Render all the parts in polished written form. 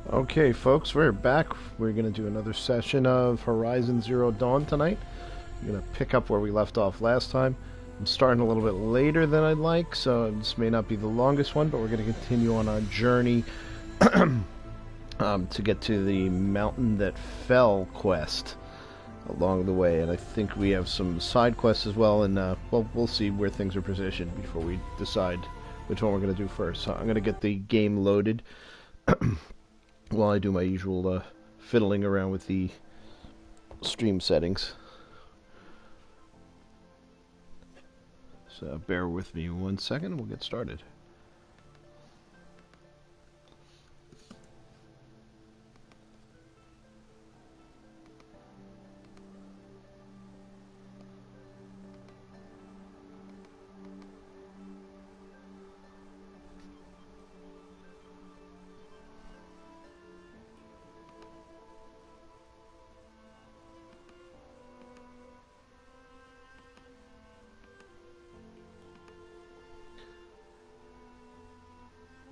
Okay, folks, we're back. We're going to do another session of Horizon Zero Dawn tonight. I'm going to pick up where we left off last time. I'm starting a little bit later than I'd like, so this may not be the longest one, but we're going to continue on our journey to get to the Mountain That Fell quest along the way. And I think we have some side quests as well, and well, we'll see where things are positioned before we decide which one we're going to do first. So I'm going to get the game loaded. While I do my usual fiddling around with the stream settings. So bear with me 1 second and we'll get started.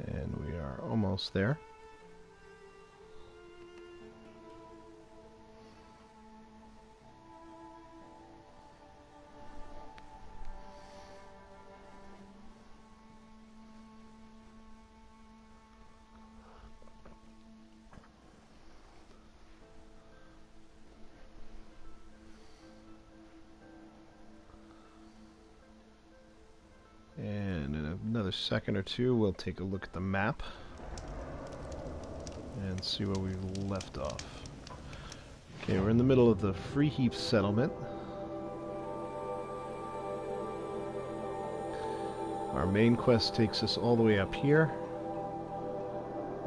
And we are almost there. And in another second or two, we'll take a look at the map and see where we left off. Okay, we're in the middle of the Free Heap settlement. Our main quest takes us all the way up here.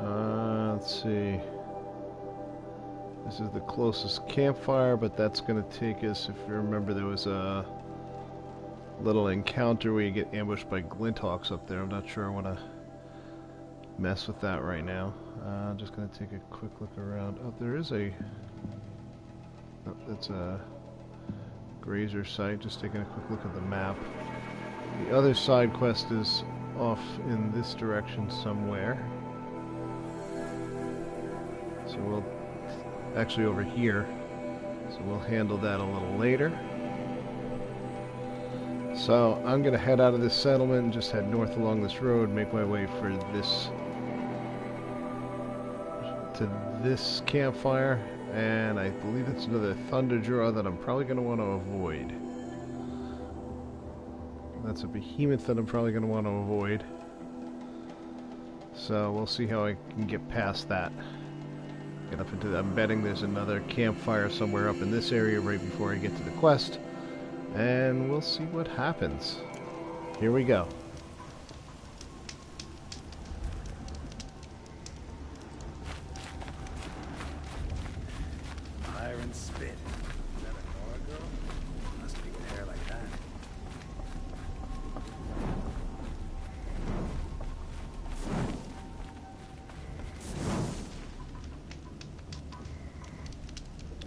Let's see. This is the closest campfire, but that's going to take us, if you remember, there was a little encounter where you get ambushed by Glinthawks up there. I'm not sure I want to mess with that right now. I'm just going to take a quick look around. Oh, there is a... Oh, that's a grazer site. Just taking a quick look at the map. The other side quest is off in this direction somewhere. So we'll... Actually over here. So we'll handle that a little later. So I'm going to head out of this settlement and just head north along this road, make my way for this to this campfire, and I believe it's another thunder draw that I'm probably going to want to avoid. That's a behemoth that I'm probably going to want to avoid. So we'll see how I can get past that. Get up into that. I'm betting there's another campfire somewhere up in this area right before I get to the quest. And we'll see what happens. Here we go. Iron spit. Is that a Nora girl? Must be with hair like that.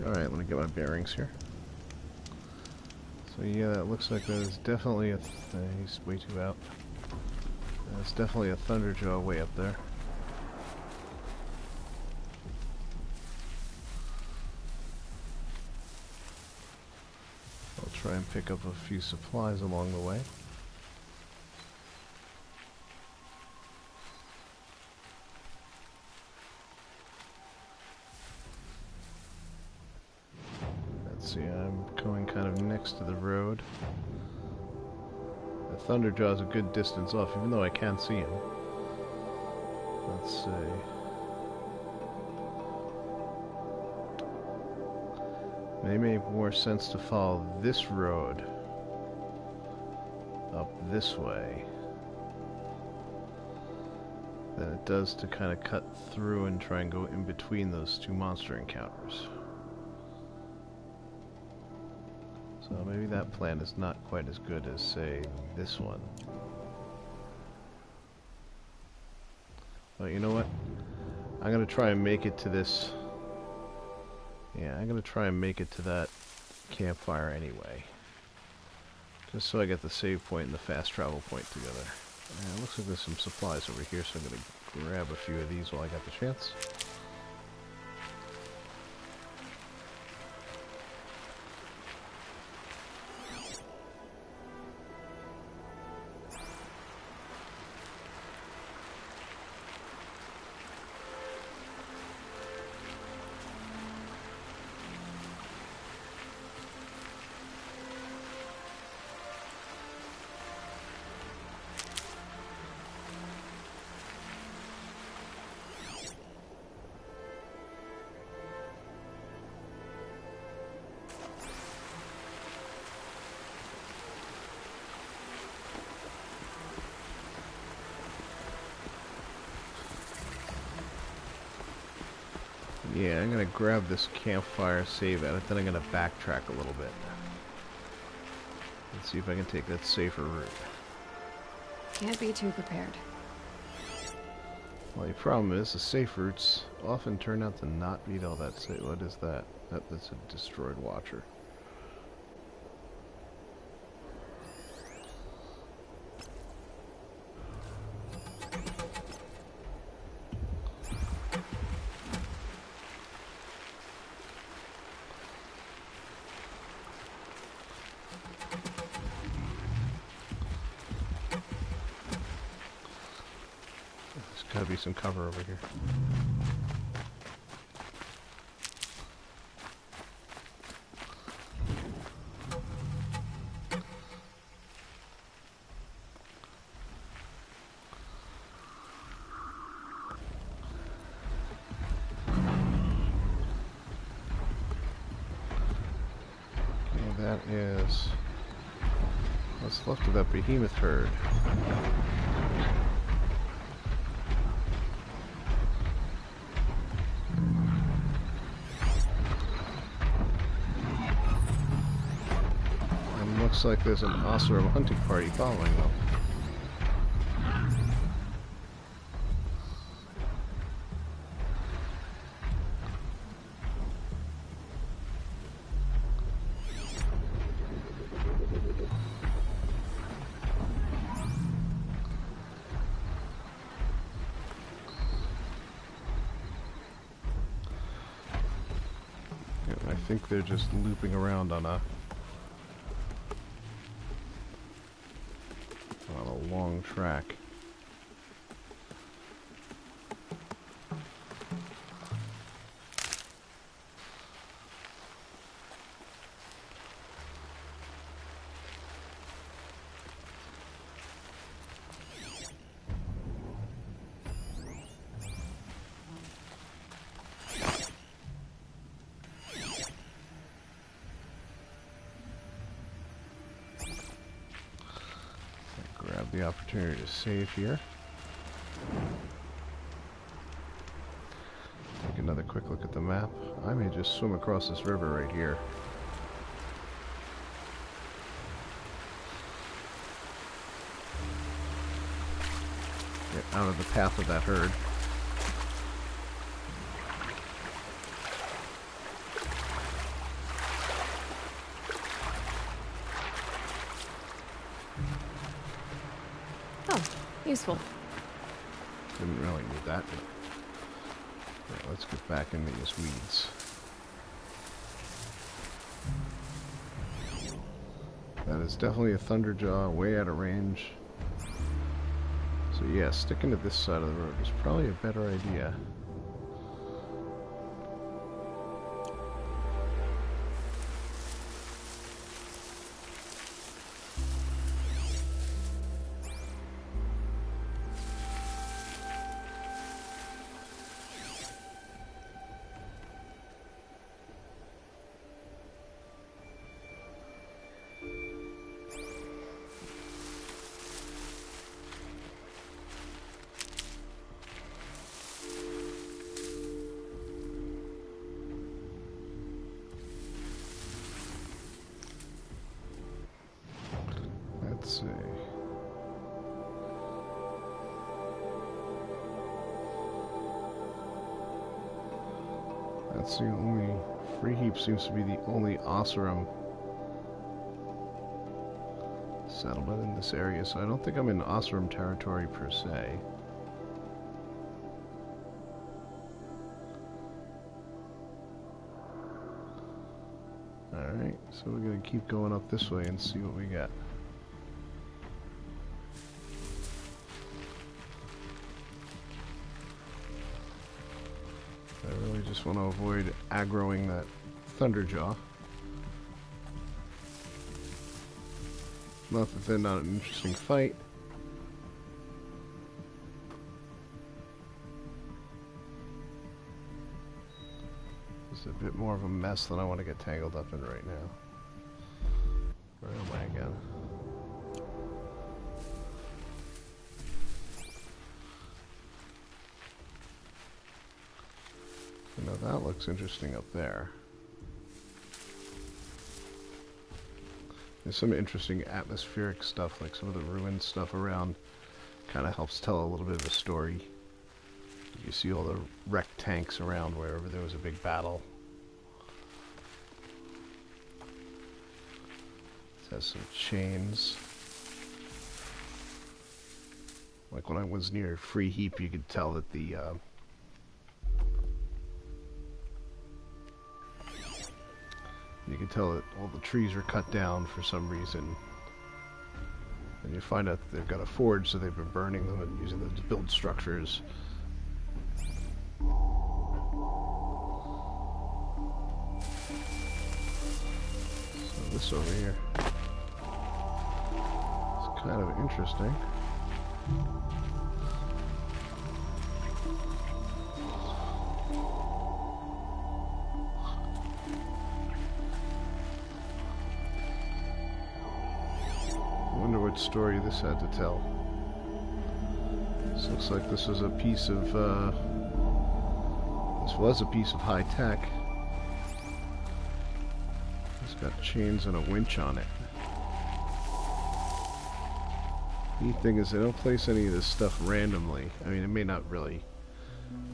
Alright, let me get my bearings here. So yeah, that looks like there's definitely a... he's way too out. There's definitely a Thunderjaw way up there. I'll try and pick up a few supplies along the way. See, I'm going kind of next to the road. The Thunderjaw's a good distance off, even though I can't see him. Let's see. May make more sense to follow this road up this way than it does to kind of cut through and try and go in between those two monster encounters. So maybe that plan is not quite as good as, say, this one. But you know what? I'm going to try and make it to this... Yeah, I'm going to try and make it to that campfire anyway. Just so I get the save point and the fast travel point together. And it looks like there's some supplies over here, so I'm going to grab a few of these while I got the chance. Yeah, I'm gonna grab this campfire, save at it, then I'm gonna backtrack a little bit. Let's see if I can take that safer route. Can't be too prepared. Well, the problem is the safe routes often turn out to not be all that safe. What is that? That's a destroyed watcher. There's gotta be some cover over here. Okay, that is what's left of that behemoth herd. Looks like there's an Oseram hunting party following them. Yeah, I think they're just looping around on a long track. Grab the opportunity to save here. Take another quick look at the map. I may just swim across this river right here. Get out of the path of that herd. Useful. Didn't really need that. Right, let's get back into these weeds. That is definitely a thunderjaw, way out of range. So yeah, sticking to this side of the road is probably a better idea. Let's see. That's the only... Free Heap seems to be the only Oseram settlement in this area, so I don't think I'm in Oseram territory per se. Alright, so we're gonna keep going up this way and see what we got. I really just want to avoid aggroing that thunderjaw. Not that they're not an interesting fight. It's a bit more of a mess than I want to get tangled up in right now. Where am I again? You know, that looks interesting up there. There's some interesting atmospheric stuff, like some of the ruined stuff around. Kind of helps tell a little bit of a story. You see all the wrecked tanks around wherever there was a big battle. This has some chains. Like when I was near Free Heap, you could tell that the you can tell that all the trees are cut down for some reason. And you find out that they've got a forge, so they've been burning them and using them to build structures. So this over here is kind of interesting. Story this had to tell. This looks like this was a piece of high tech. It's got chains and a winch on it. Neat thing is they don't place any of this stuff randomly. I mean, it may not really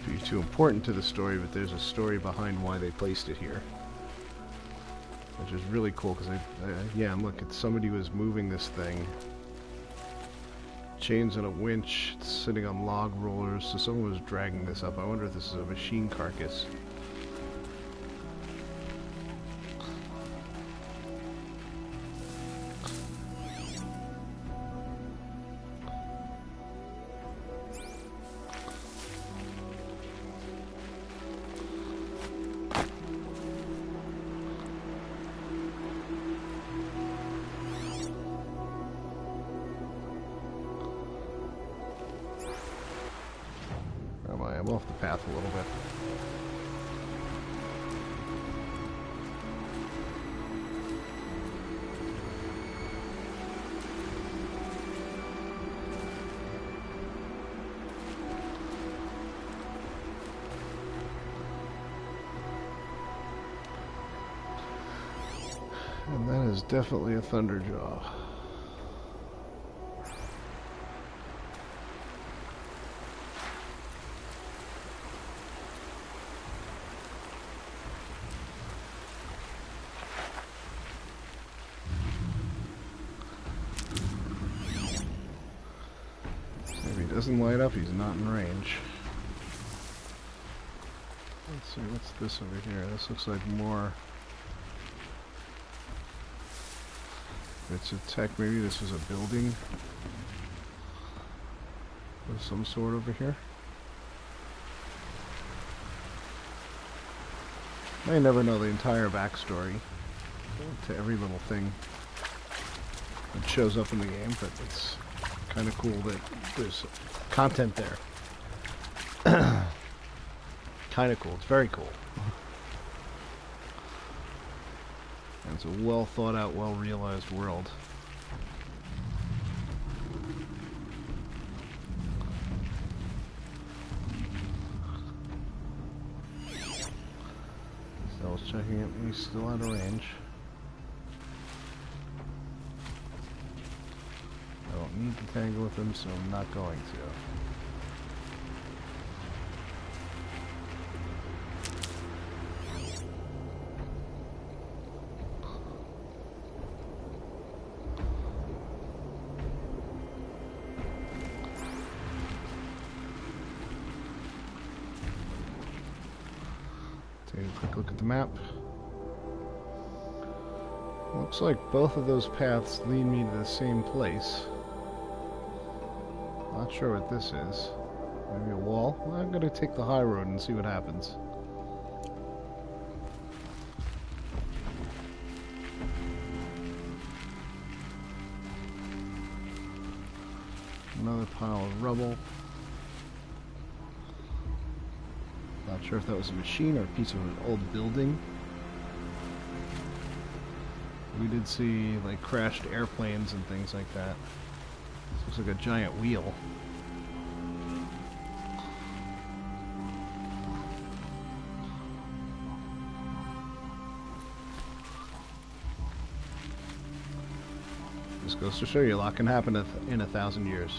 be too important to the story, but there's a story behind why they placed it here, which is really cool. Because yeah, and look, it's somebody was moving this thing. Chains and a winch, it's sitting on log rollers, so someone was dragging this up. I wonder if this is a machine carcass. I'm off the path a little bit. And that is definitely a Thunderjaw. Doesn't light up, he's not in range. Let's see, what's this over here? This looks like more bits of tech. Maybe this was a building of some sort over here. I never know the entire backstory to every little thing that shows up in the game, but it's kind of cool that there's content there. Kind of cool. It's very cool. And it's a well thought out, well realized world. So I was checking it. He's still out of range. I don't need to tangle with him, so I'm not going to. Take a quick look at the map. Looks like both of those paths lead me to the same place. Not sure what this is. Maybe a wall? Well, I'm gonna take the high road and see what happens. Another pile of rubble. Not sure if that was a machine or a piece of an old building. We did see like crashed airplanes and things like that. This looks like a giant wheel. Just goes to show you a lot can happen in 1,000 years.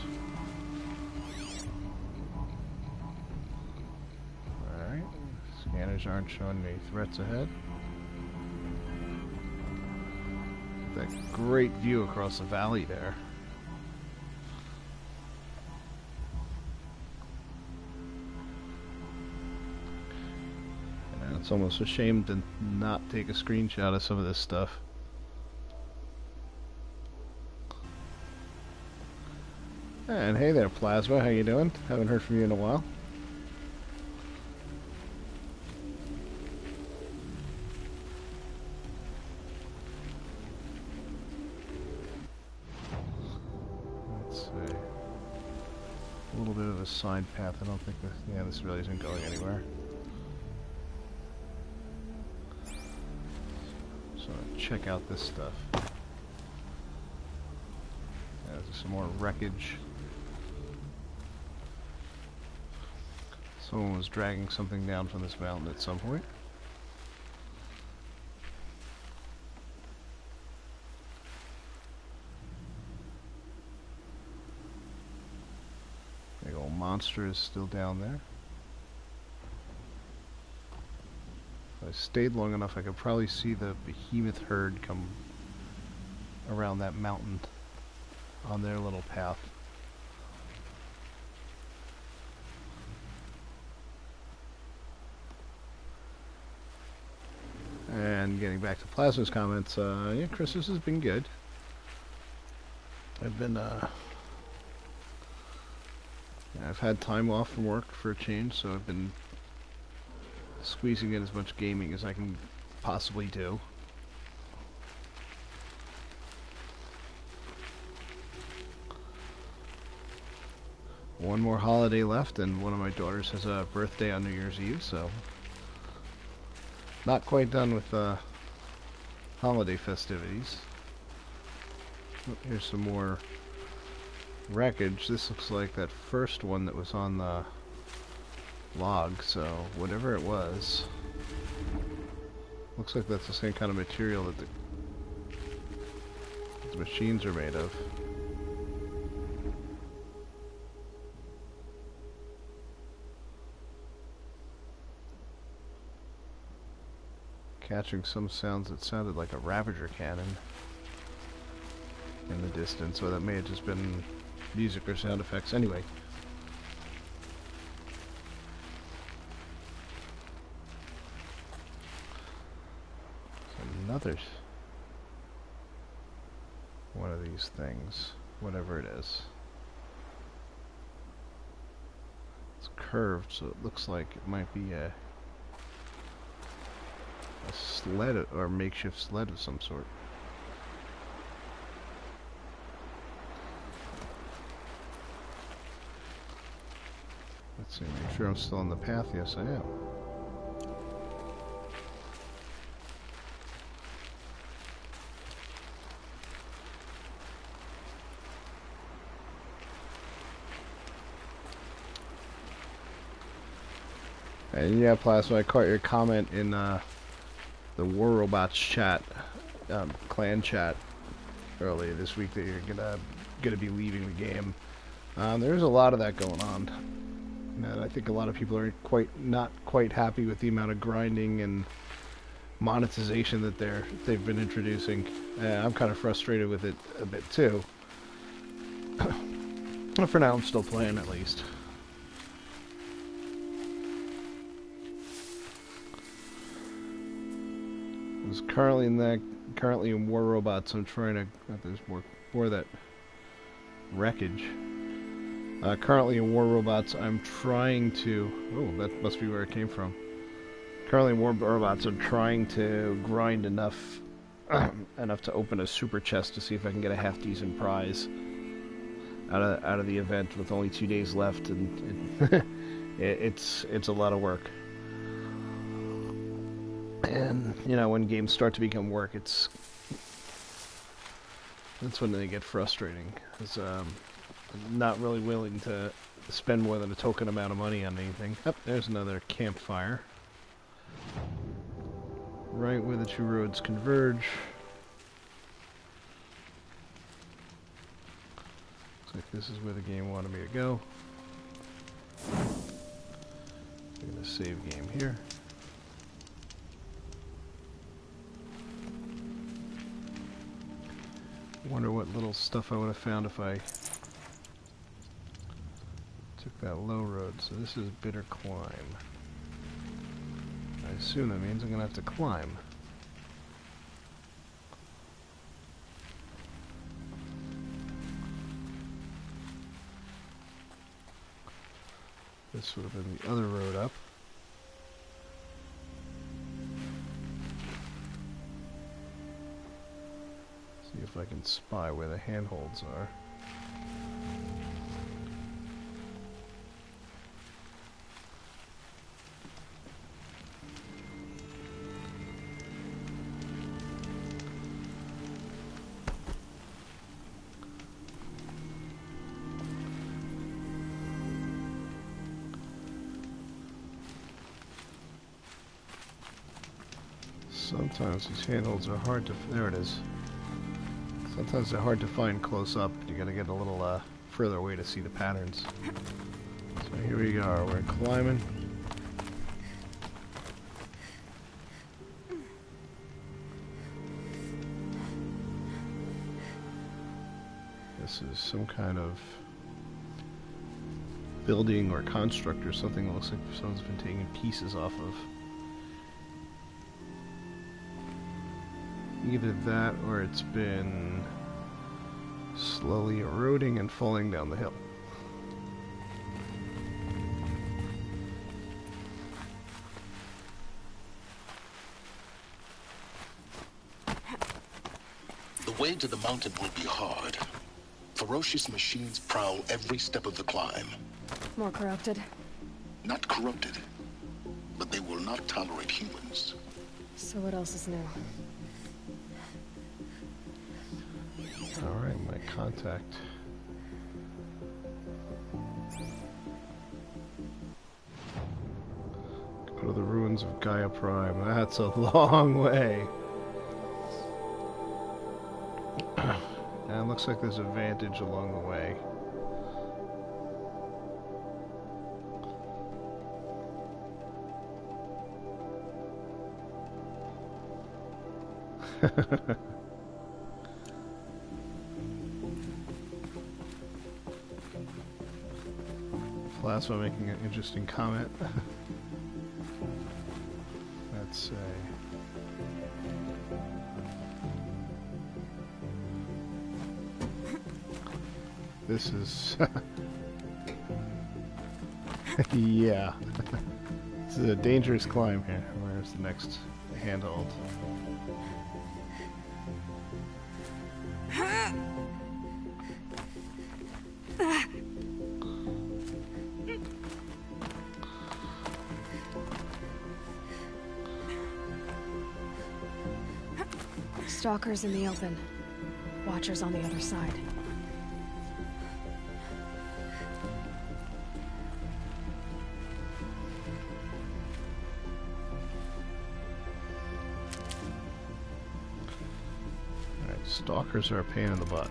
Alright. Scanners aren't showing me threats ahead. That great view across the valley there. And it's almost a shame to not take a screenshot of some of this stuff. And hey there, Plasma. How you doing? Haven't heard from you in a while. Let's see. A little bit of a side path. I don't think this... Yeah, this really isn't going anywhere. So check out this stuff. Yeah, there's some more wreckage. Someone was dragging something down from this mountain at some point. Big old monster is still down there. If I stayed long enough, I could probably see the behemoth herd come around that mountain on their little path. And getting back to Plasma's comments, yeah, Christmas has been good. I've been, I've had time off from work for a change, so I've been squeezing in as much gaming as I can possibly do. One more holiday left, and one of my daughters has a birthday on New Year's Eve, so not quite done with holiday festivities. Oh, here's some more wreckage. This looks like that first one that was on the log, so whatever it was, looks like that's the same kind of material that the machines are made of. Catching some sounds that sounded like a Ravager cannon in the distance, or that may have just been music or sound effects. Anyway. Another one of these things, whatever it is. It's curved, so it looks like it might be a sled or makeshift sled of some sort. Let's see, make sure I'm still on the path. Yes, I am. And yeah, Plasma, I caught your comment in the War Robots chat, clan chat, earlier this week that you're gonna be leaving the game. There's a lot of that going on, and I think a lot of people are not quite happy with the amount of grinding and monetization that they've been introducing. I'm kind of frustrated with it a bit too. For now, I'm still playing at least. Currently in War Robots, I'm trying to. There's more of that wreckage. Currently in War Robots, I'm trying to. Oh, that must be where it came from. Currently in War Robots, I'm trying to grind enough to open a super chest to see if I can get a half decent prize out of the event with only 2 days left, and it's a lot of work. And, you know, when games start to become work, that's when they get frustrating. Because I'm not really willing to spend more than a token amount of money on anything. Oh, there's another campfire. Right where the two roads converge. Looks like this is where the game wanted me to go. I'm gonna save game here. Wonder what little stuff I would have found if I took that low road. So this is bitter climb. I assume that means I'm gonna have to climb. This would have been the other road up. See if I can spy where the handholds are. Sometimes these handholds are hard to... There it is. Sometimes they're hard to find close up. You gotta get a little further away to see the patterns. So here we are. We're climbing. This is some kind of building or construct or something that looks like someone's been taking pieces off of. Either that or it's been slowly eroding and falling down the hill. The way to the mountain will be hard. Ferocious machines prowl every step of the climb. More corrupted. Not corrupted, but they will not tolerate humans. So what else is new? Alright, my contact. Go to the ruins of Gaia Prime. That's a long way. And it looks like there's a vantage along the way. Plasma making an interesting comment. Let's say. This is. Yeah. This is a dangerous climb here. Where's the next handhold? Stalkers in the open. Watchers on the other side. Alright, stalkers are a pain in the butt.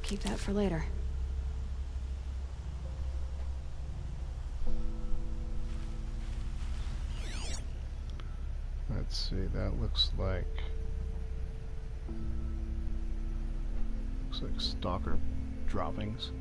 Keep that for later. Let's see, that looks like stalker droppings.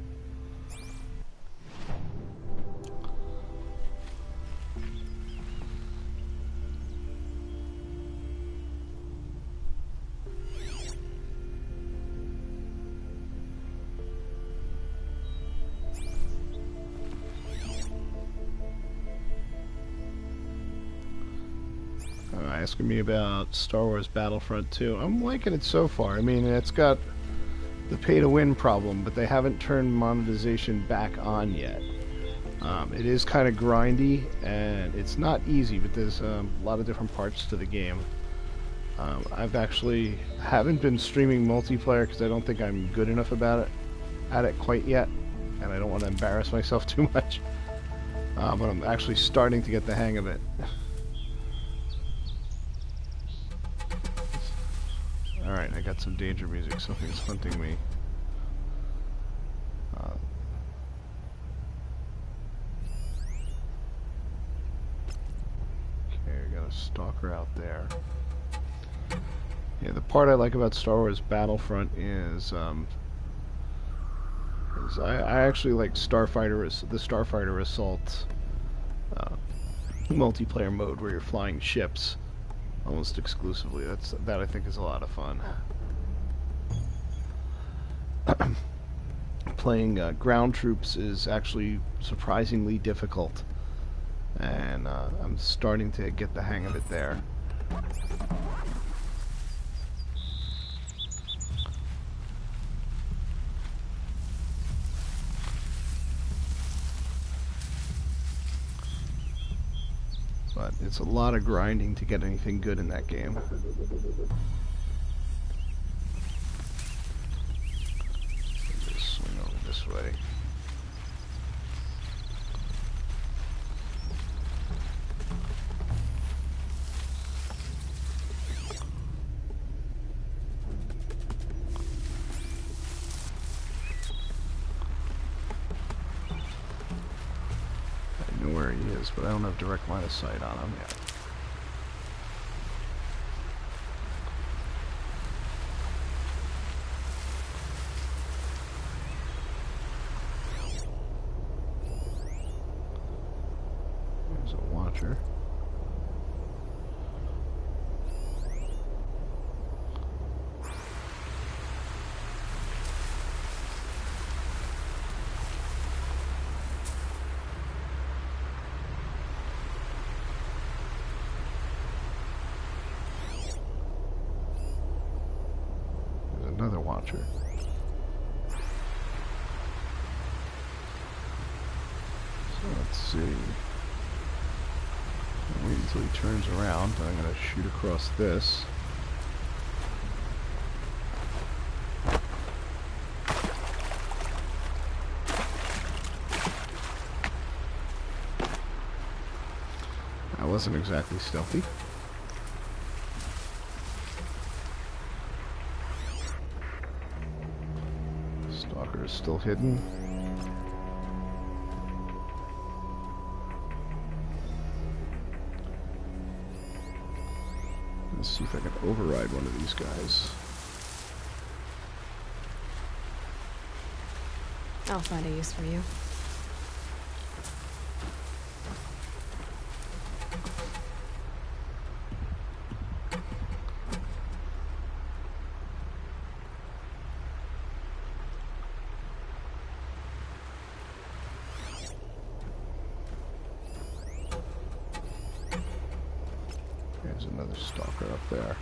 Asking me about Star Wars Battlefront 2. I'm liking it so far. I mean, it's got the pay-to-win problem, but they haven't turned monetization back on yet. It is kind of grindy, and it's not easy, but there's a lot of different parts to the game. I've actually haven't been streaming multiplayer because I don't think I'm good enough at it quite yet, and I don't want to embarrass myself too much. But I'm actually starting to get the hang of it. Alright, I got some danger music. Something's hunting me. Okay, we got a stalker out there. Yeah, the part I like about Star Wars Battlefront is I actually like the Starfighter Assault multiplayer mode where you're flying ships almost exclusively. That I think is a lot of fun. Playing ground troops is actually surprisingly difficult, and I'm starting to get the hang of it there. But it's a lot of grinding to get anything good in that game. Just swing over this way. I know where he is, but I don't have direct line of sight on him yet. There's a watcher. Another watcher. So let's see. I'll wait until he turns around. I'm going to shoot across this. That wasn't exactly stealthy. Stalker is still hidden. Let's see if I can override one of these guys. I'll find a use for you. There's another stalker up there.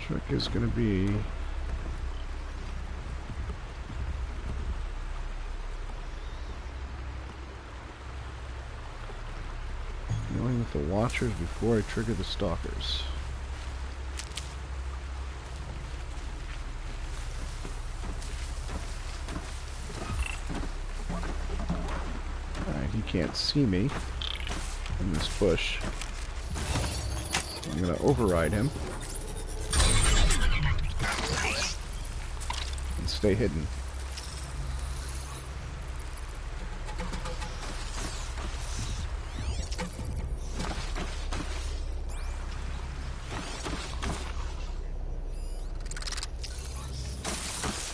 Trick is going to be dealing with the watchers before I trigger the stalkers. He can't see me in this bush. I'm going to override him and stay hidden.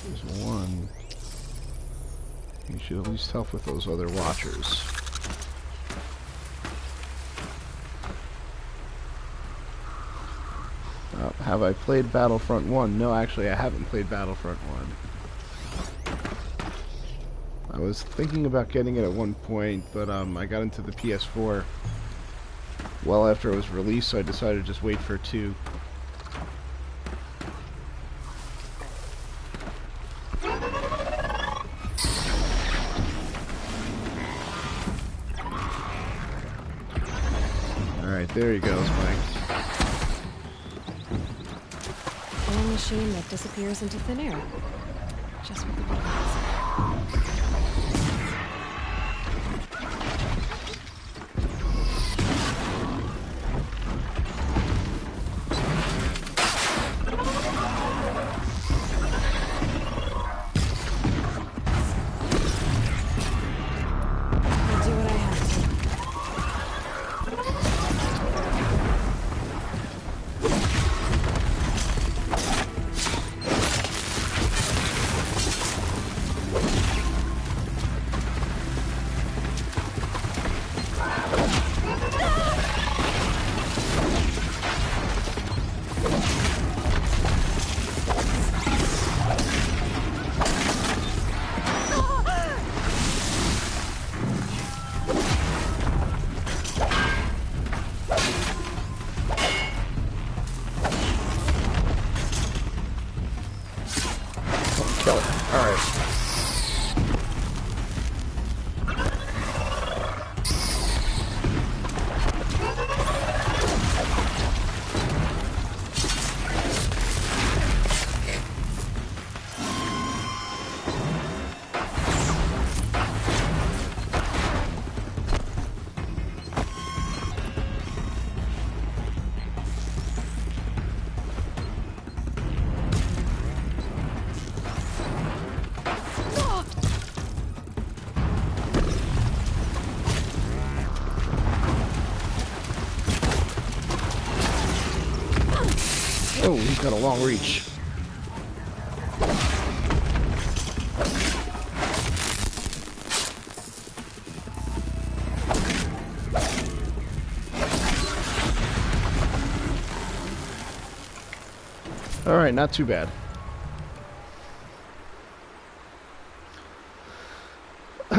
There's one. You should at least help with those other watchers. Have I played Battlefront 1? No, actually I haven't played Battlefront 1. I was thinking about getting it at one point, but I got into the PS4 well after it was released, so I decided to just wait for 2. There he goes, Mike. A machine that disappears into thin air. Just what the book needs. Kill it. Alright. Oh, he's got a long reach. All right, not too bad. All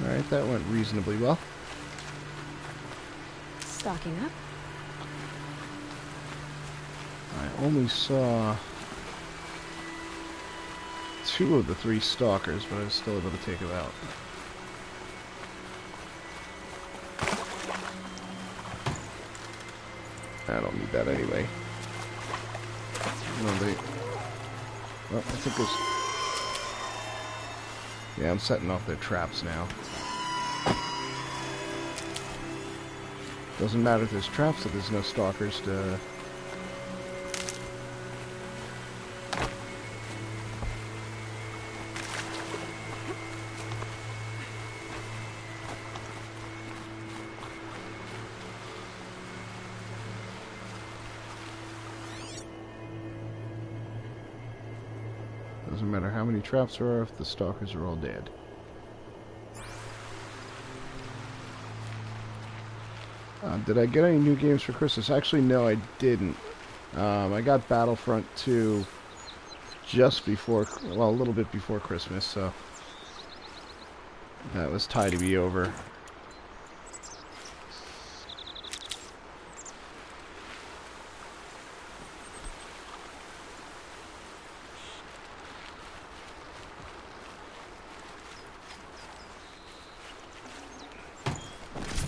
right, that went reasonably well. Stocking up. I only saw 2 of the 3 stalkers, but I was still able to take them out. I don't need that anyway. No, they... Well, I think there's... Yeah, I'm setting off their traps now. Doesn't matter if there's traps if there's no stalkers to... Doesn't matter how many traps there are if the stalkers are all dead. Did I get any new games for Christmas? Actually, no, I didn't. I got Battlefront 2 just before, well, a little bit before Christmas, so that was time to be over.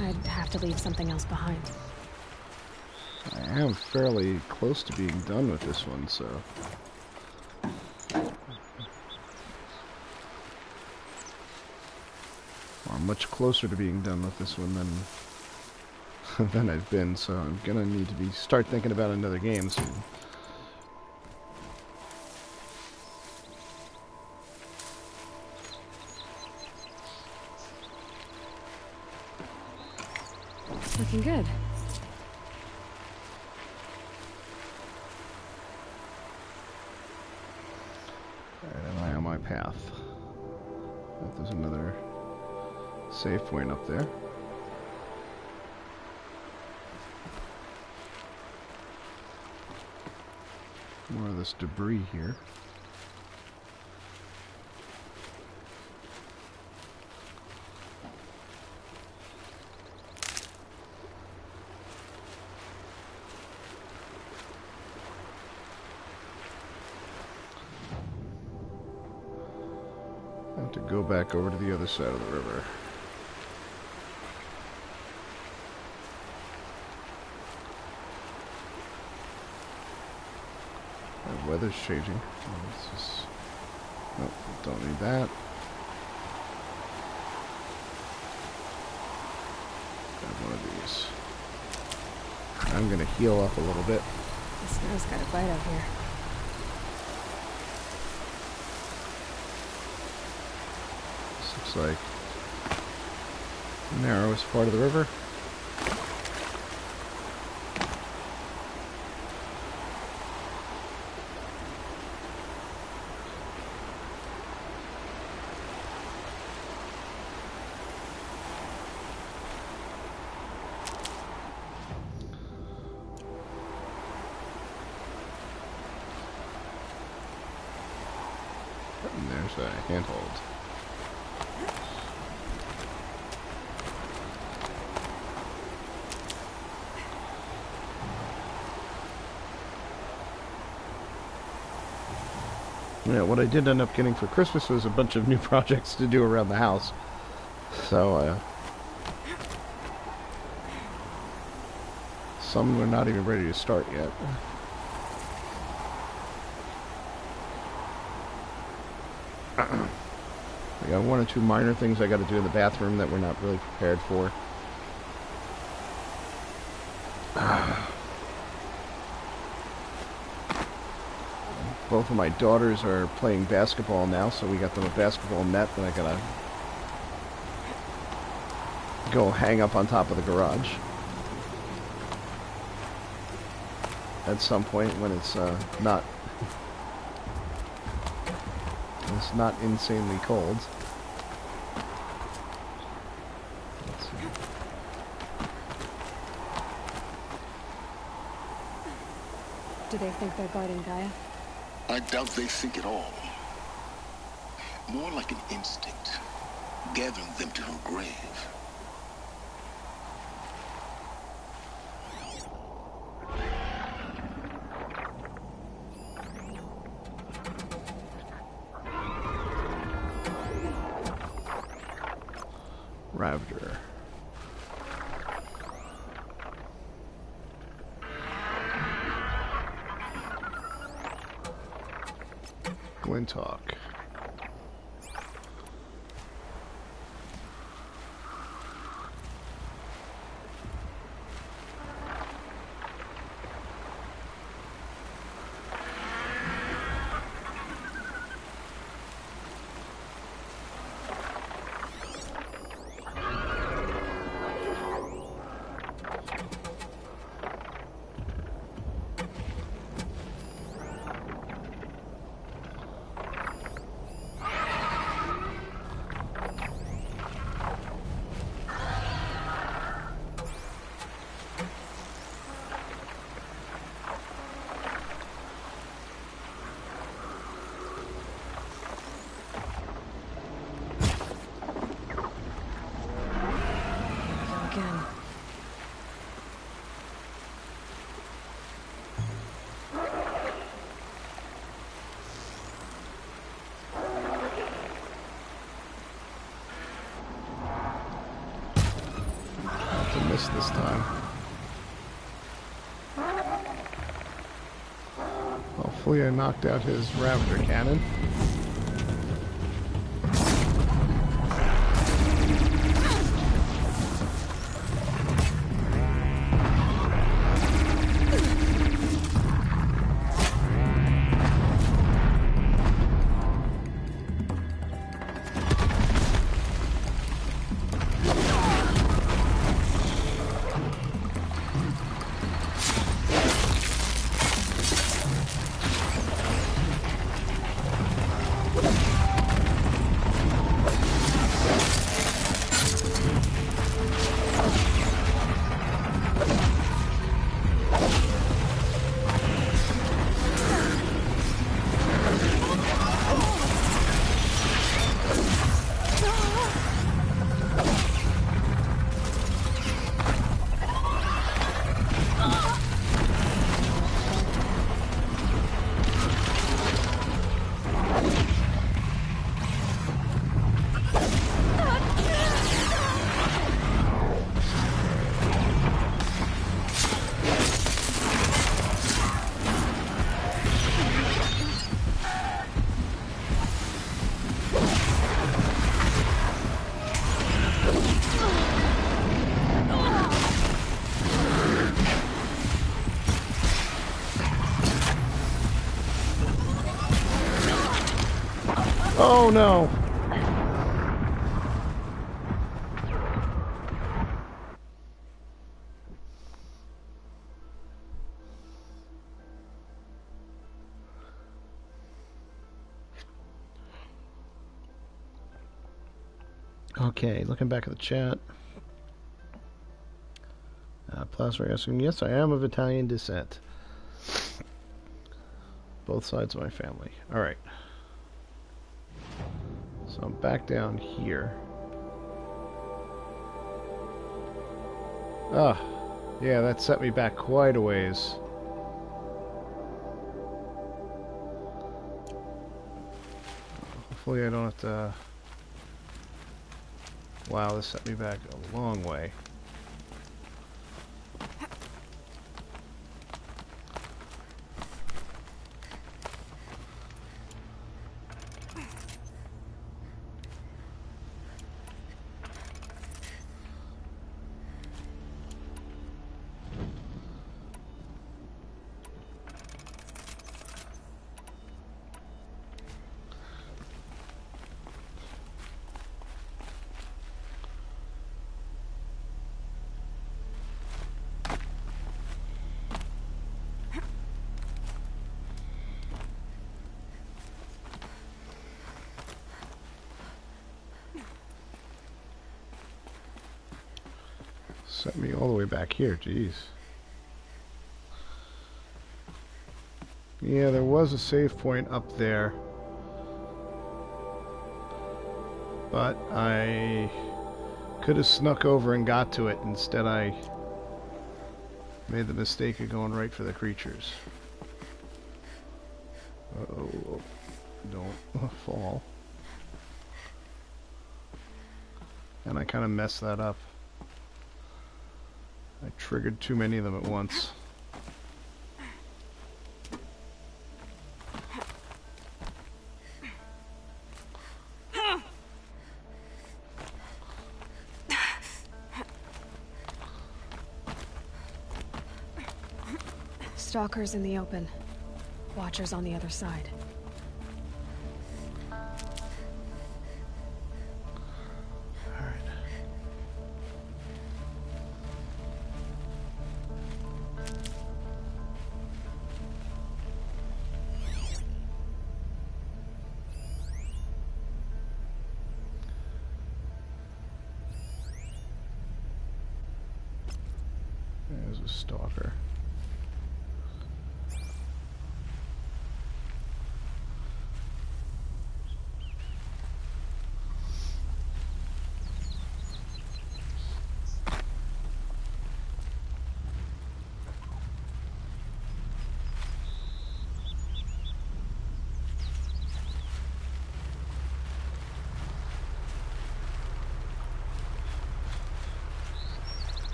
I'd have to leave something else behind. I am fairly close to being done with this one, so... Well, I'm much closer to being done with this one than I've been, so I'm gonna need to start thinking about another game soon. Looking good. Alright, am I on my path? There's another save point up there. More of this debris here. go back over to the other side of the river. The weather's changing. Nope, don't need that. Grab one of these. I'm gonna heal up a little bit. The snow's got a bite out here. This looks like the narrowest part of the river. And there's a handhold. Yeah, what I did end up getting for Christmas was a bunch of new projects to do around the house. So, some are not even ready to start yet. I got one or two minor things I got to do in the bathroom that we're not really prepared for. Both of my daughters are playing basketball now, so we got them a basketball net that I gotta go hang up on top of the garage at some point when it's not insanely cold. Let's see. Do they think they're guarding Gaia? I doubt they think at all. More like an instinct, gathering them to her grave. Ravager. Glinthawk. Again. I'll have to miss this time. Hopefully I knocked out his Ravager cannon. Oh no! Okay, looking back at the chat. Plaster asking, yes, I am of Italian descent. Both sides of my family. Alright. So I'm back down here. Ah, yeah, that set me back quite a ways. Hopefully I don't have to... Wow, this set me back a long way. Set me all the way back here, jeez. Yeah, there was a save point up there. But I could have snuck over and got to it. Instead, I made the mistake of going right for the creatures. Uh-oh. Don't fall. And I kind of messed that up. I triggered too many of them at once. Stalkers in the open. Watchers on the other side. There's a stalker.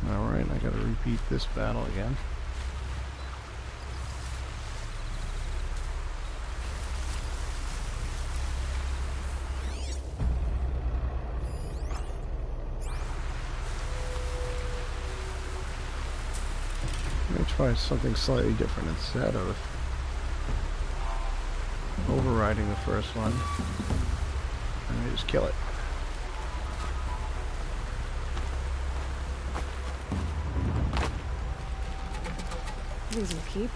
Alright, I gotta repeat this battle again. Let me try something slightly different instead of overriding the first one. And I just kill it. These will keep.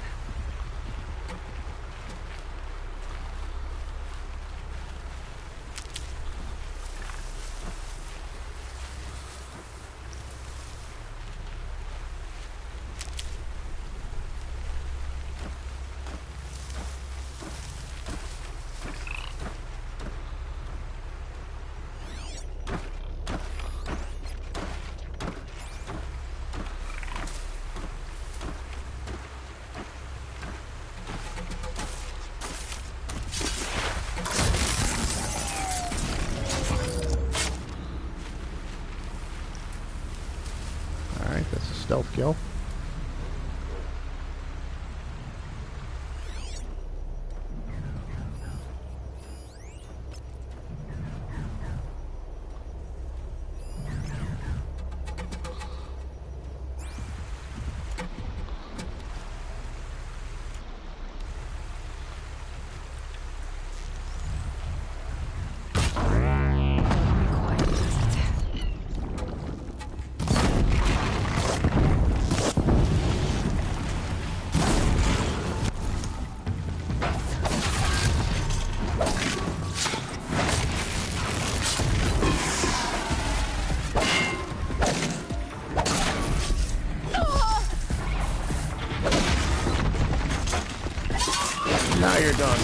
That's a stealth kill. gun.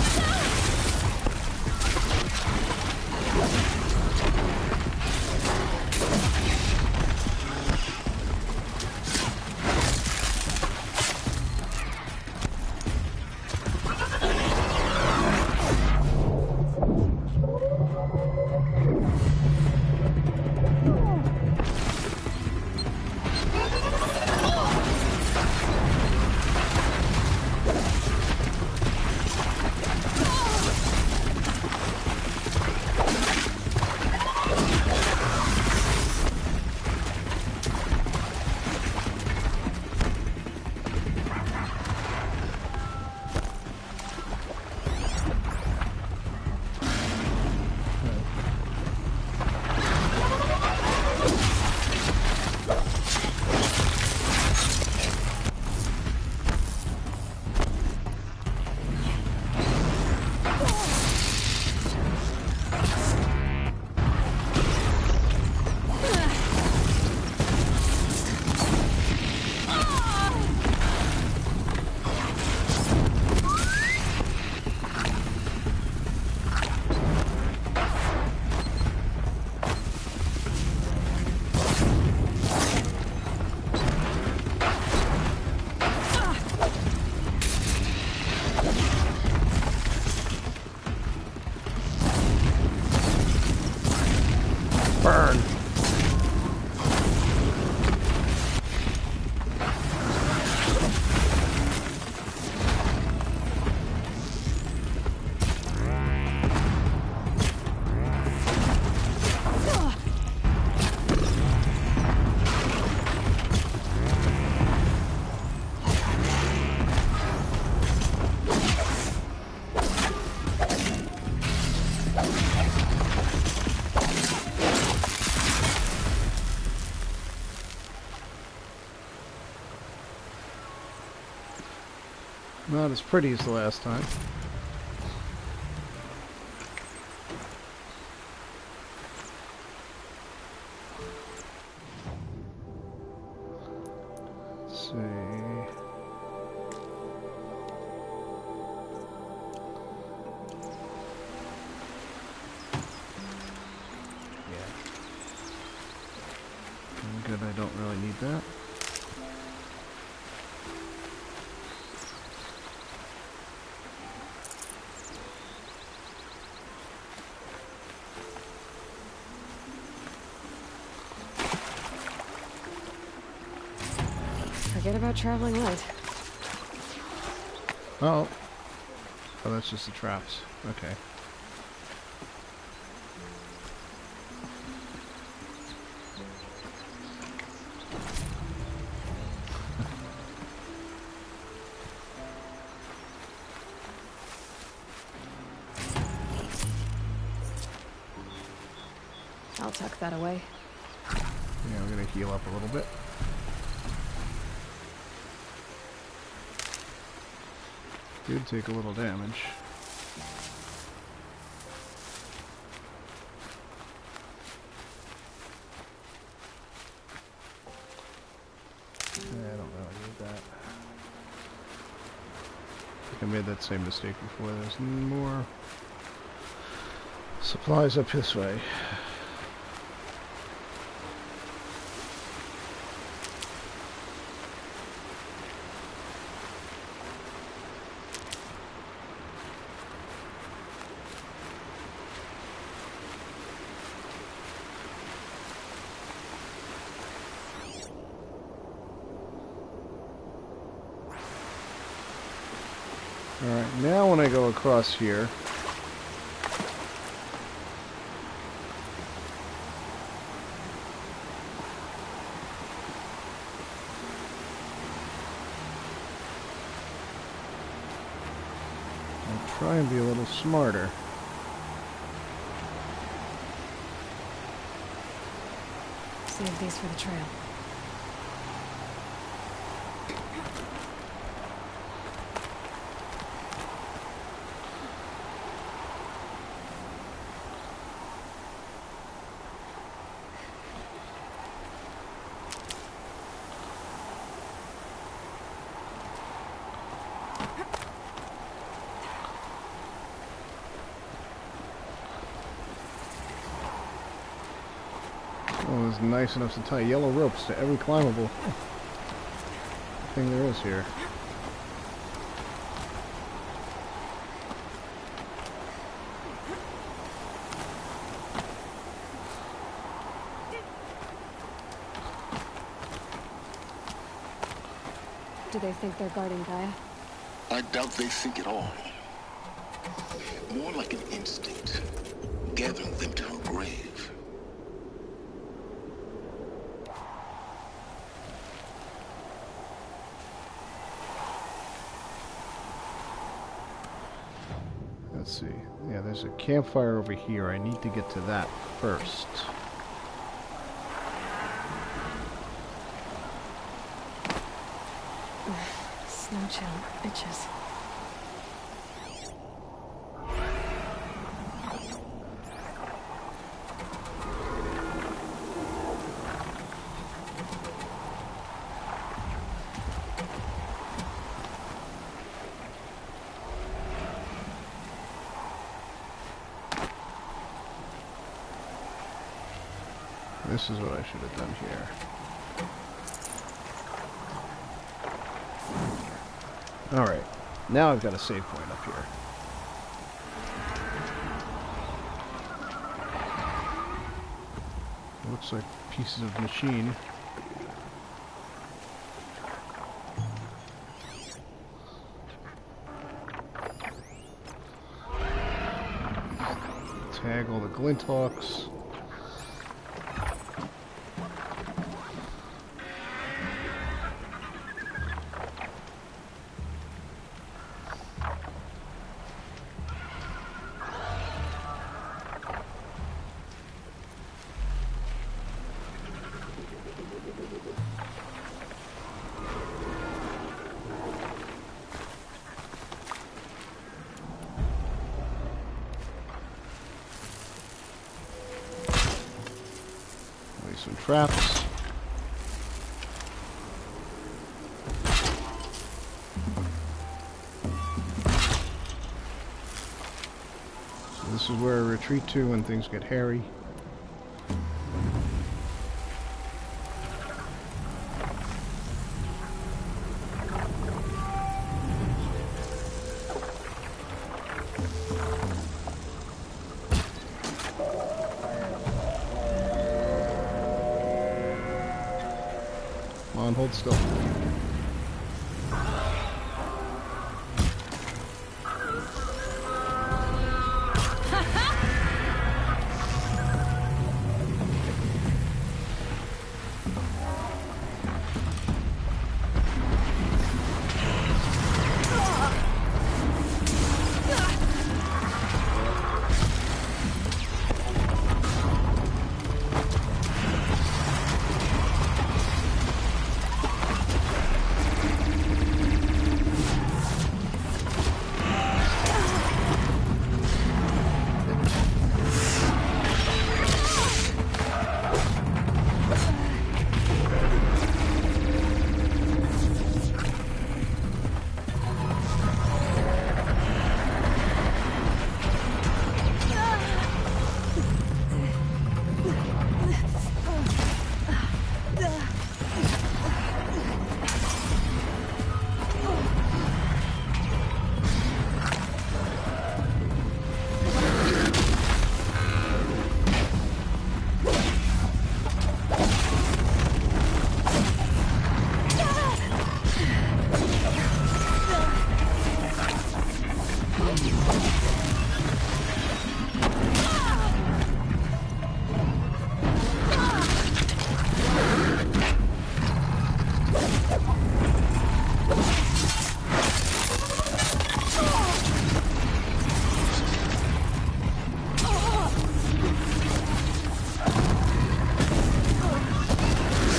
Burn. Not as pretty as the last time. Let's see. Yeah. Good, I don't really need that. Forget about traveling light. Oh. Oh, that's just the traps. Okay. I'll tuck that away. Yeah, I'm gonna heal up a little bit. Did take a little damage. Yeah, I don't really need that. I think I made that same mistake before. There's more supplies up this way. Alright, now when I go across here, I'll try and be a little smarter. Save these for the trail. Someone was nice enough to tie yellow ropes to every climbable thing there is here. Do they think they're guarding Gaia? I doubt they think at all. More like an instinct, gathering them to her grave. Let's see. Yeah, there's a campfire over here. I need to get to that first. Snow chill. Itches. This is what I should have done here. Alright, now I've got a save point up here. Looks like pieces of machine. Tag all the Glinthawks. Some traps. So this is where I retreat to when things get hairy. Come on, hold still.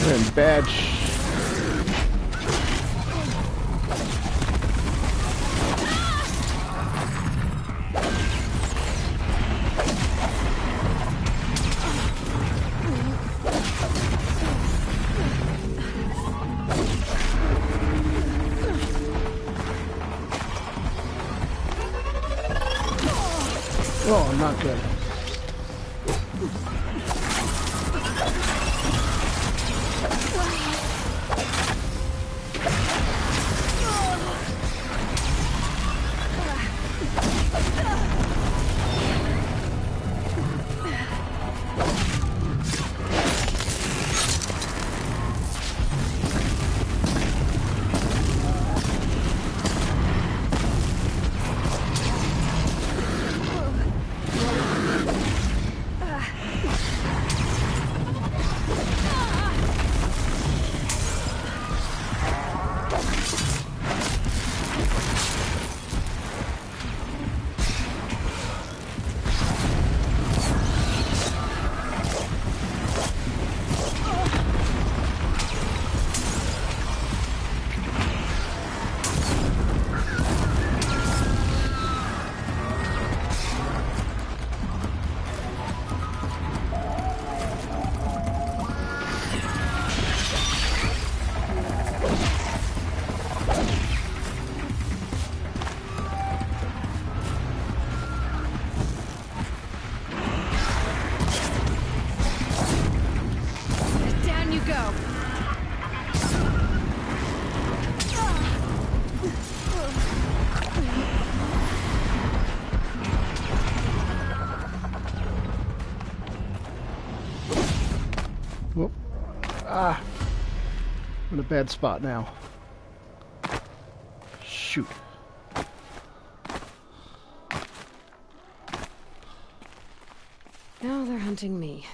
And bad Oh, not good. go. Whoop. Ah. I'm in a bad spot now. Shoot. Now they're hunting me.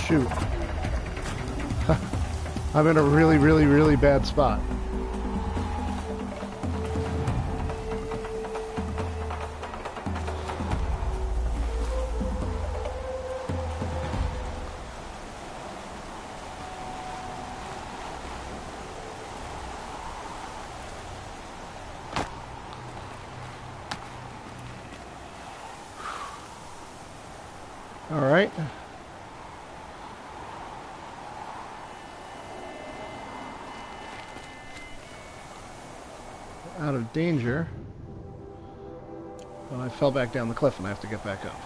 Shoot. I'm in a really bad spot. All right. Out of danger. Well, I fell back down the cliff and I have to get back up.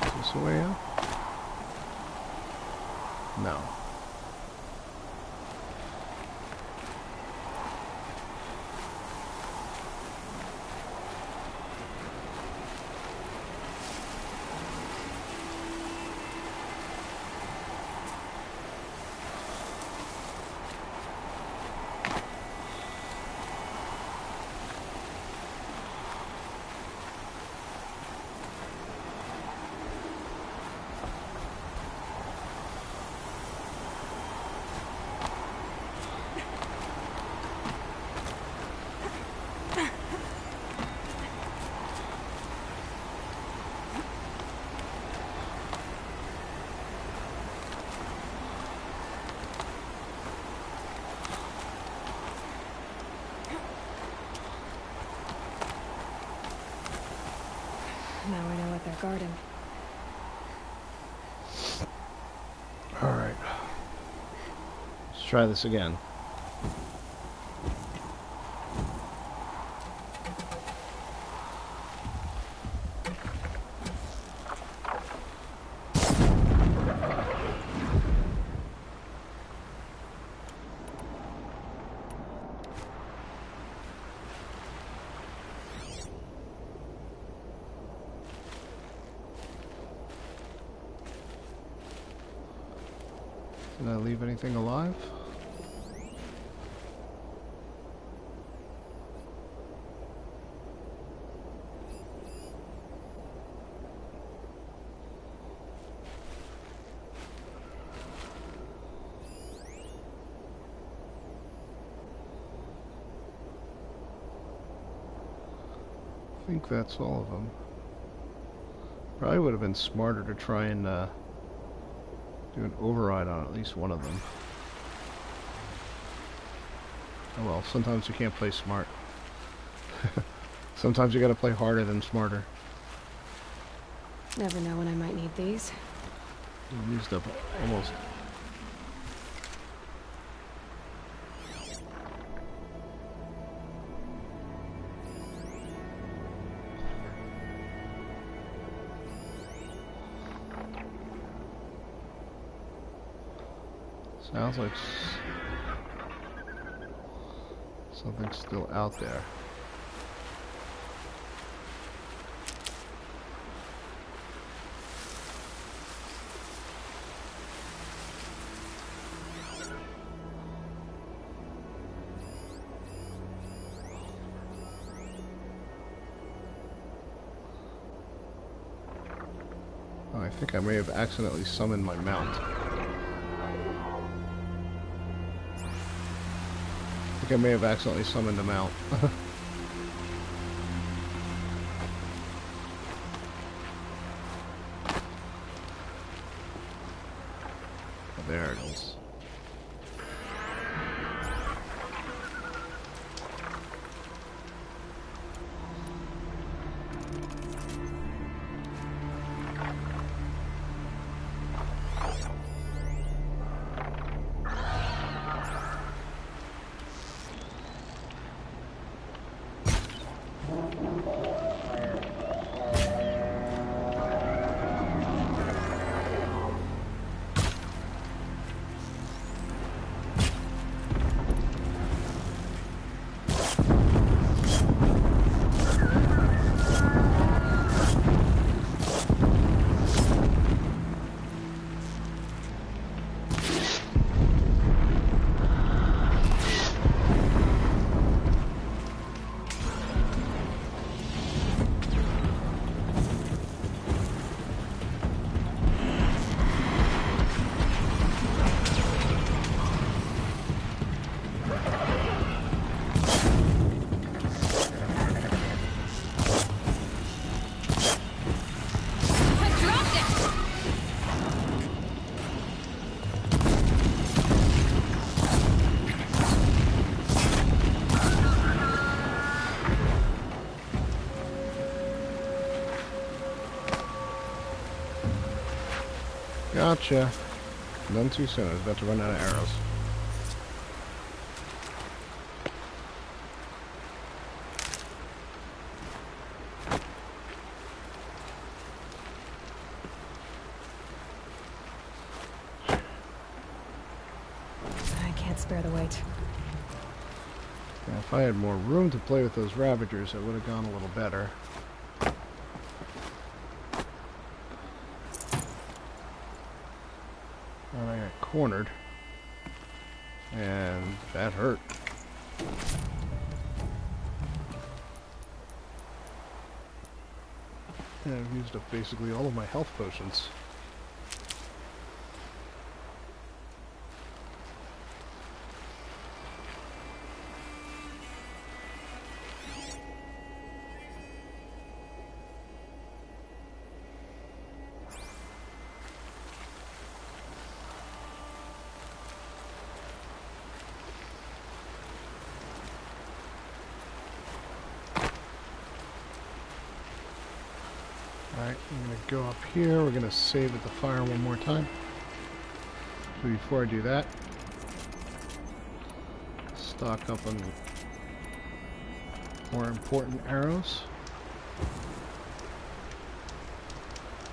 Is this the way out? No. Now I know what they're guarding. All right. Let's try this again. Did I leave anything alive? I think that's all of them. Probably would have been smarter to try and do an override on at least one of them. Oh well, sometimes you can't play smart. Sometimes you gotta play harder than smarter. Never know when I might need these. We used up almost. Sounds like something's still out there. I think I may have accidentally summoned my mount. I think I may have accidentally summoned a mount. There it is. Gotcha. Done too soon. I was about to run out of arrows. I can't spare the weight. Now, if I had more room to play with those Ravagers, it would have gone a little better. And I got cornered. And that hurt. And I've used up basically all of my health potions. Alright, I'm going to go up here. We're going to save at the fire one more time. So before I do that, stock up on more important arrows.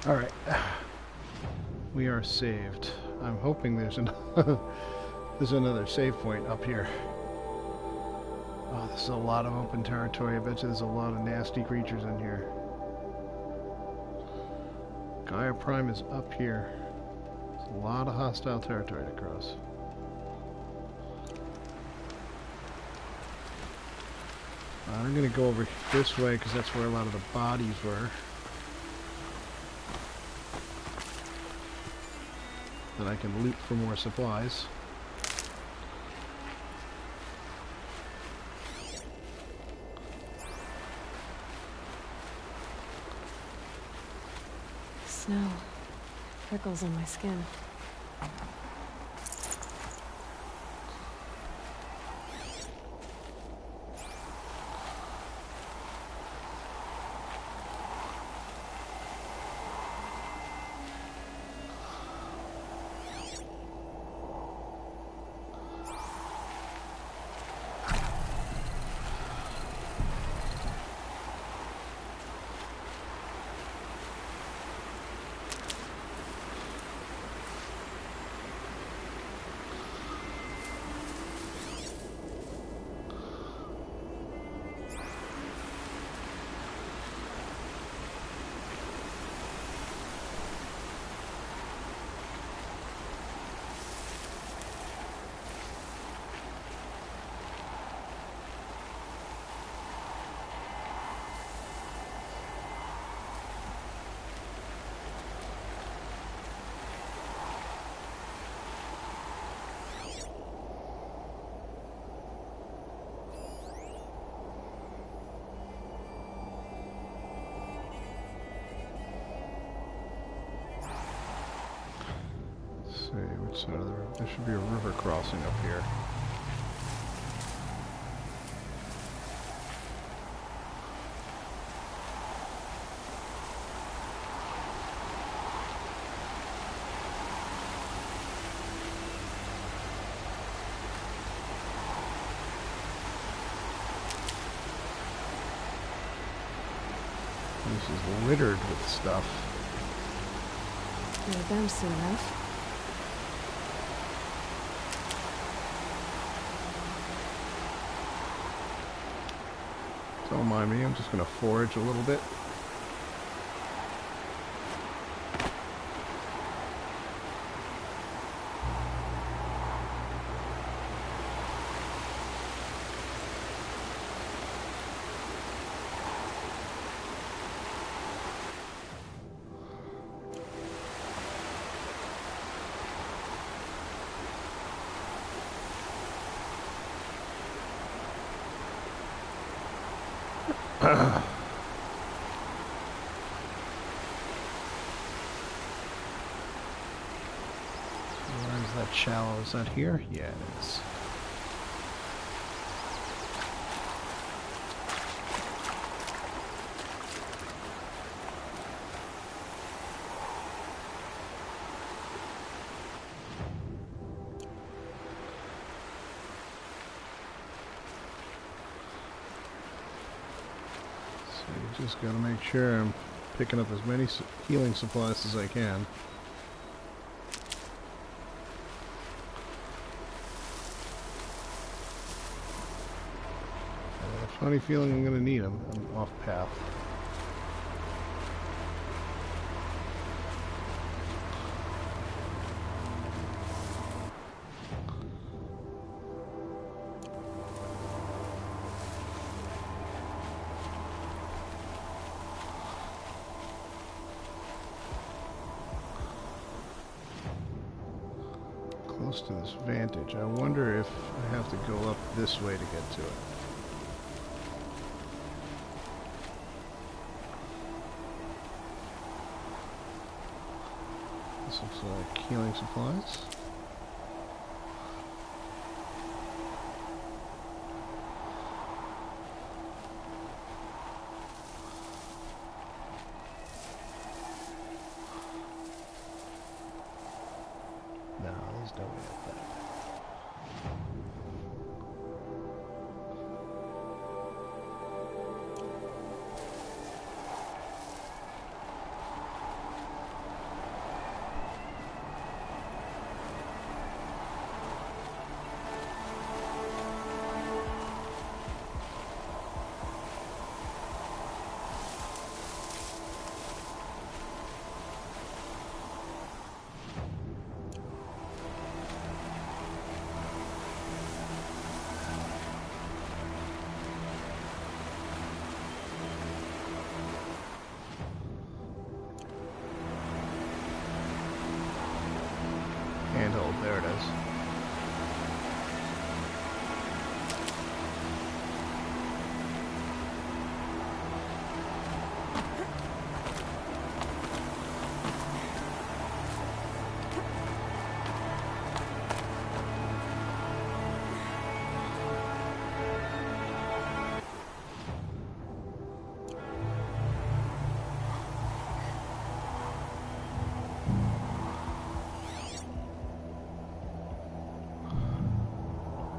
Alright, we are saved. I'm hoping there's another save point up here. Oh, this is a lot of open territory. I bet you there's a lot of nasty creatures in here. Gaia Prime is up here. There's a lot of hostile territory to cross. I'm going to go over this way because that's where a lot of the bodies were. Then I can loot for more supplies. Snow. Prickles on my skin. So there should be a river crossing up here. This is littered with stuff. Hear them soon enough. Don't mind me, I'm just going to forage a little bit. Where is that shallow? Is that here? Yeah, it is. So you just gotta make sure I'm picking up as many healing supplies as I can. I have a funny feeling I'm gonna need them. I'm off path. Close to this vantage. I wonder if I have to go up this way to get to it. This looks like healing supplies. No, there's no way up there. Handhold, there it is.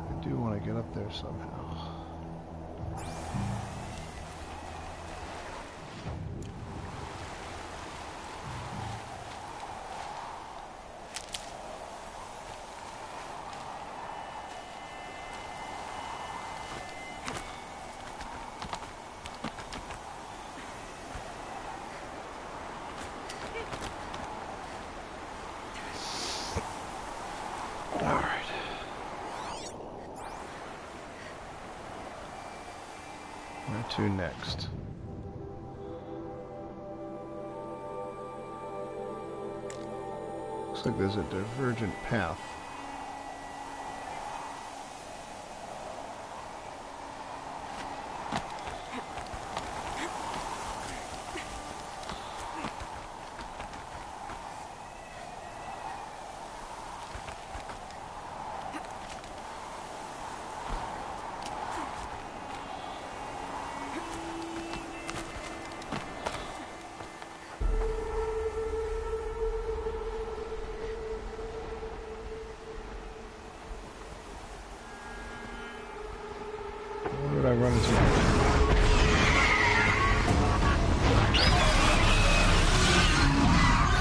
I do want to get up there somehow. Where to next? Looks like there's a divergent path.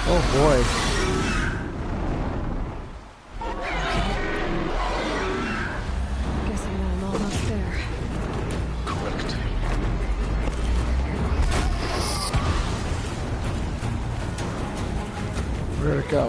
Oh boy. Guessing that I'm almost there. Correct. Where'd it go?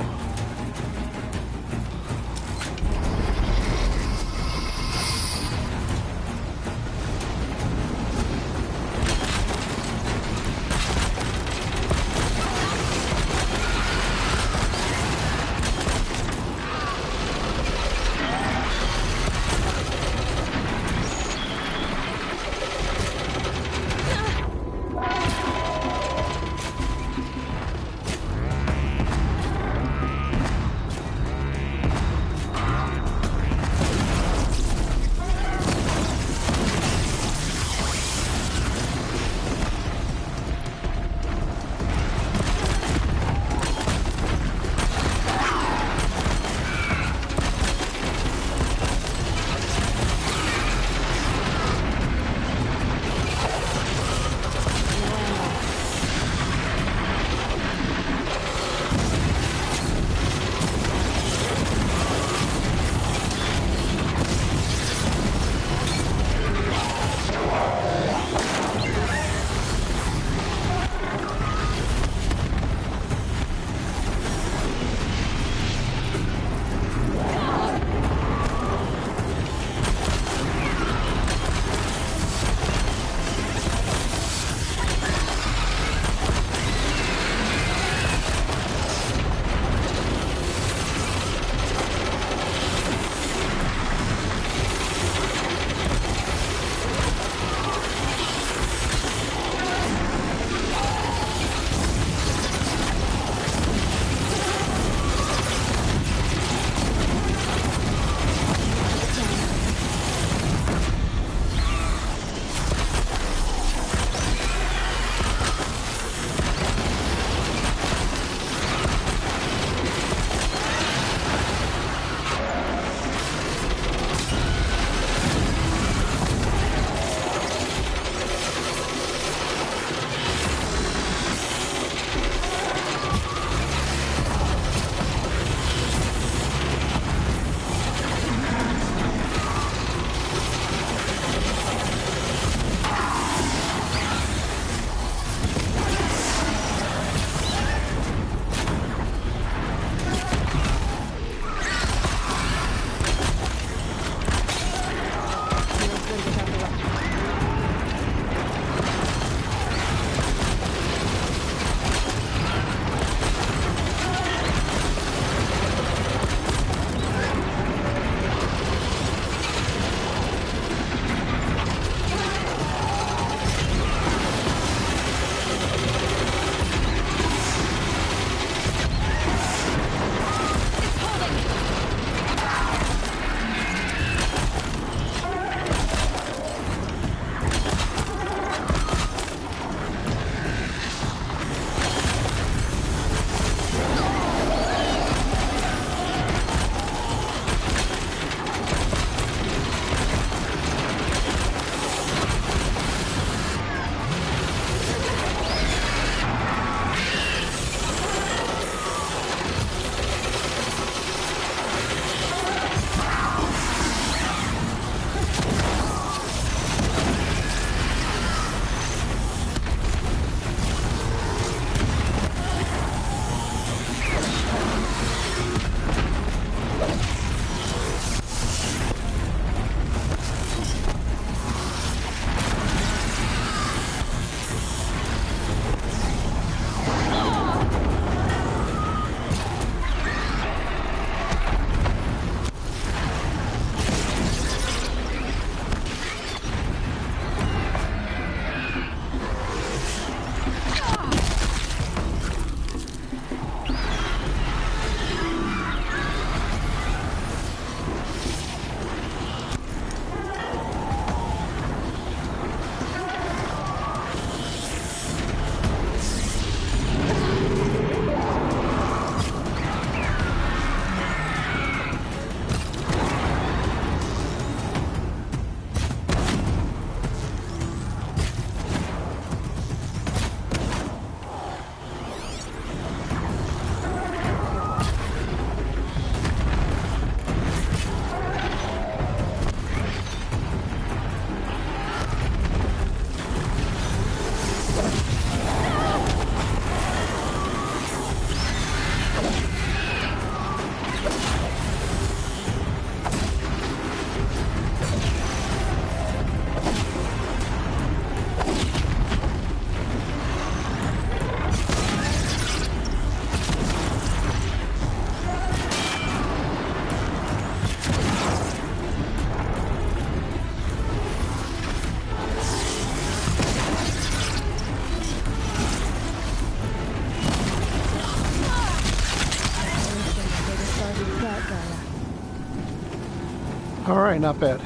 Alright, not bad.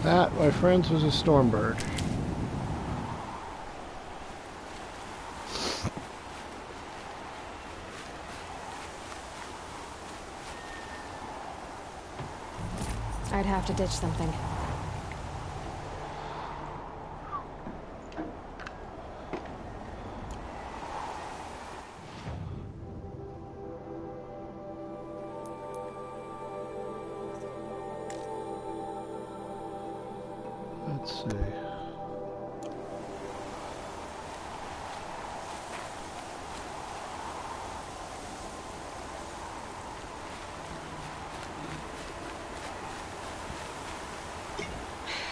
That, my friends, was a Stormbird. I'd have to ditch something. Let's see.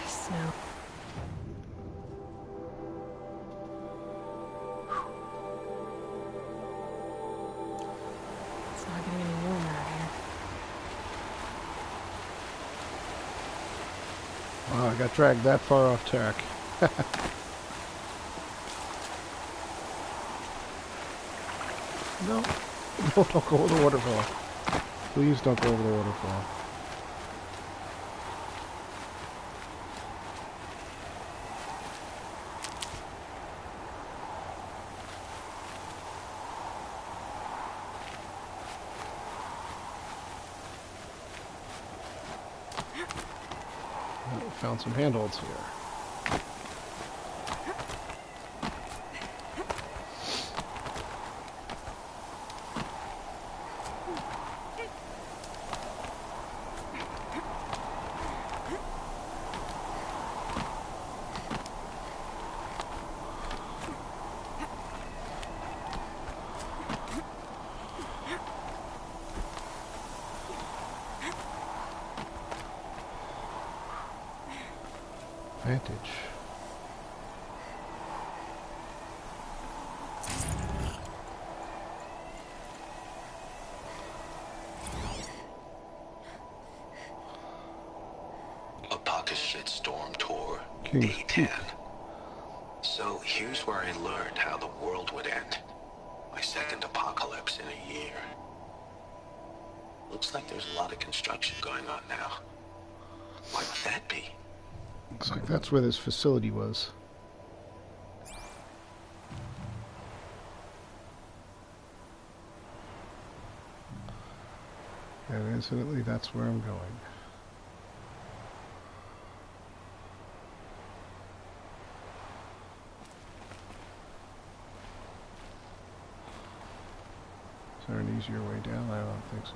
Snow. It's not getting any warmer out here. Wow, I got dragged that far off track. No. No, don't go over the waterfall. Please don't go over the waterfall. Oh, found some handholds here. Vantage. Apocalypse Storm Tour King's Day Peak. 10. So here's where I learned how the world would end. My second apocalypse in a year. Looks like there's a lot of construction going on now. Why would that be? Looks like that's where this facility was. And incidentally, that's where I'm going. Is there an easier way down? I don't think so.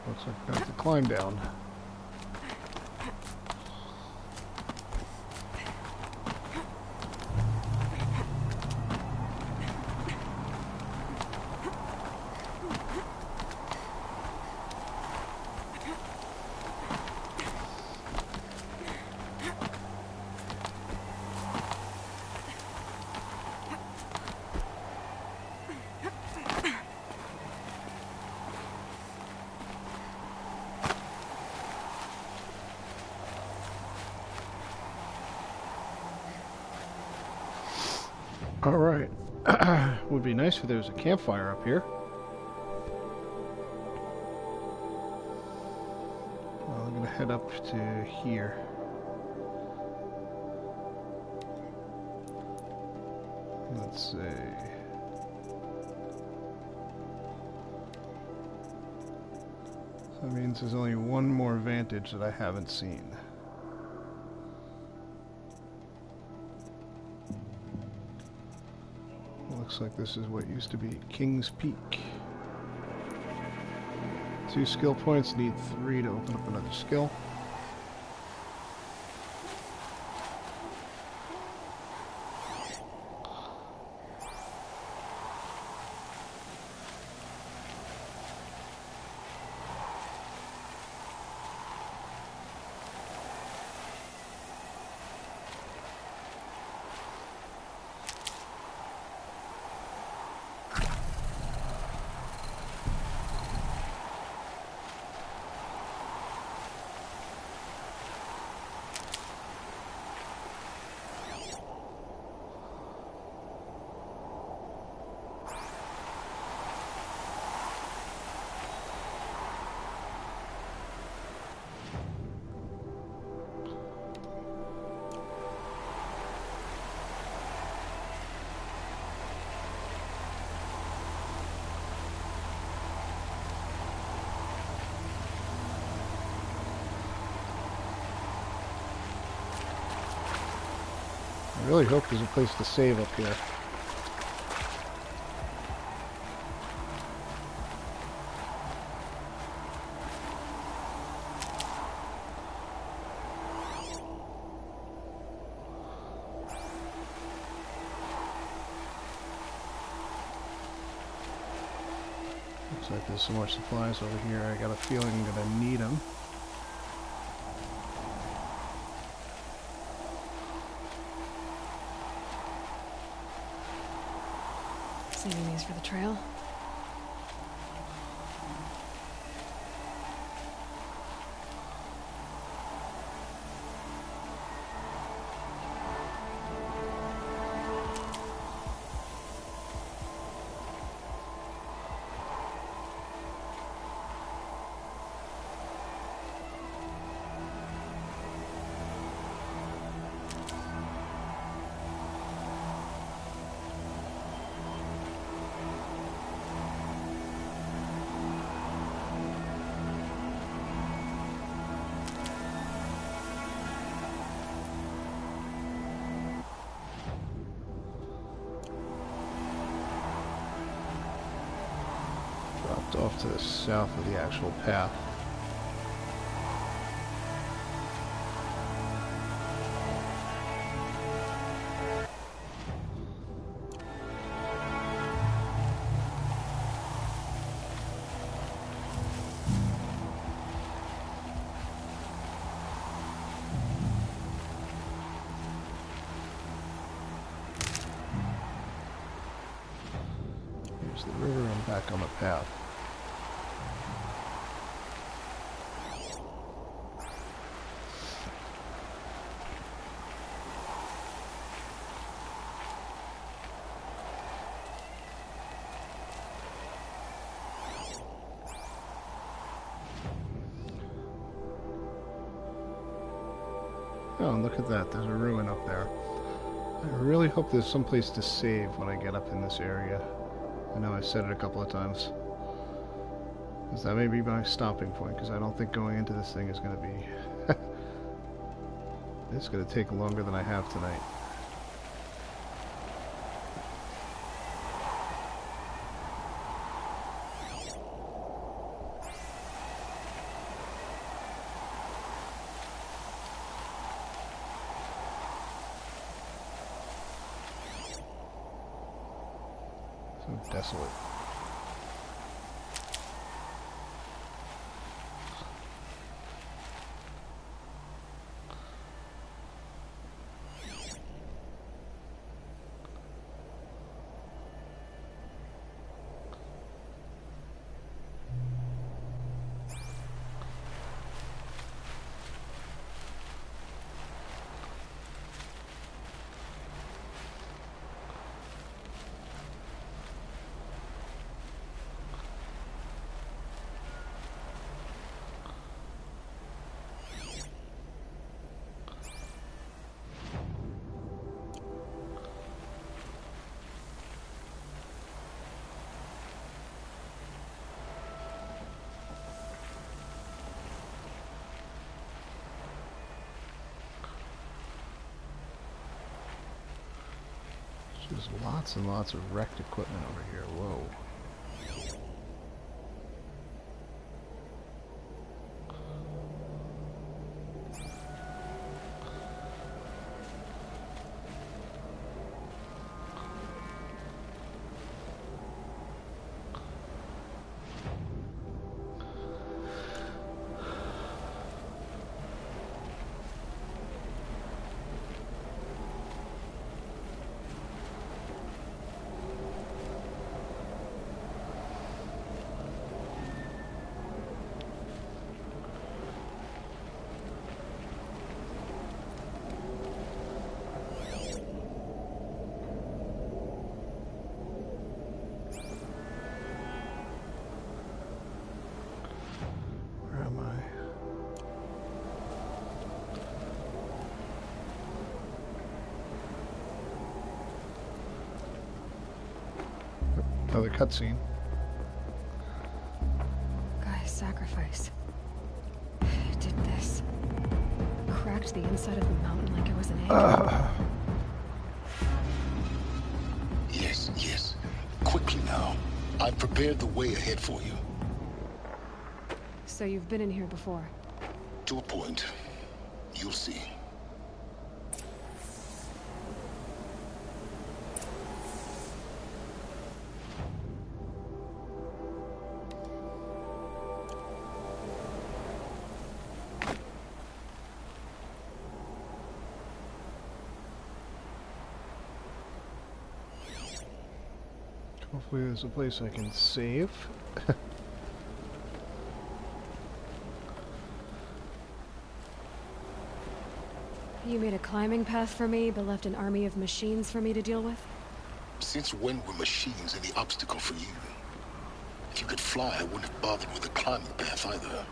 Looks like I have to climb down. Alright. Would be nice if there was a campfire up here. Well, I'm gonna head up to here. Let's see. So that means there's only one more vantage that I haven't seen. Looks like this is what used to be King's Peak. 2 skill points, need 3 to open up another skill. I really hope there's a place to save up here. Looks like there's some more supplies over here. I got a feeling I'm gonna need them. Saving these for the trail. Dropped off to the south of the actual path. Here's the river and back on the path. Oh, and look at that. There's a ruin up there. I really hope there's some place to save when I get up in this area. I know I've said it a couple of times. Because that may be my stopping point, because I don't think going into this thing is going to be... It's going to take longer than I have tonight. So desolate. There's lots and lots of wrecked equipment over here. Whoa. Another cutscene. GAIA's sacrifice. It did this. Cracked the inside of the mountain like it was an egg. quickly now. I've prepared the way ahead for you. So you've been in here before? To a point. You'll see. Hopefully there's a place I can save. You made a climbing path for me, but left an army of machines for me to deal with? Since when were machines any obstacle for you? If you could fly, I wouldn't have bothered with a climbing path either.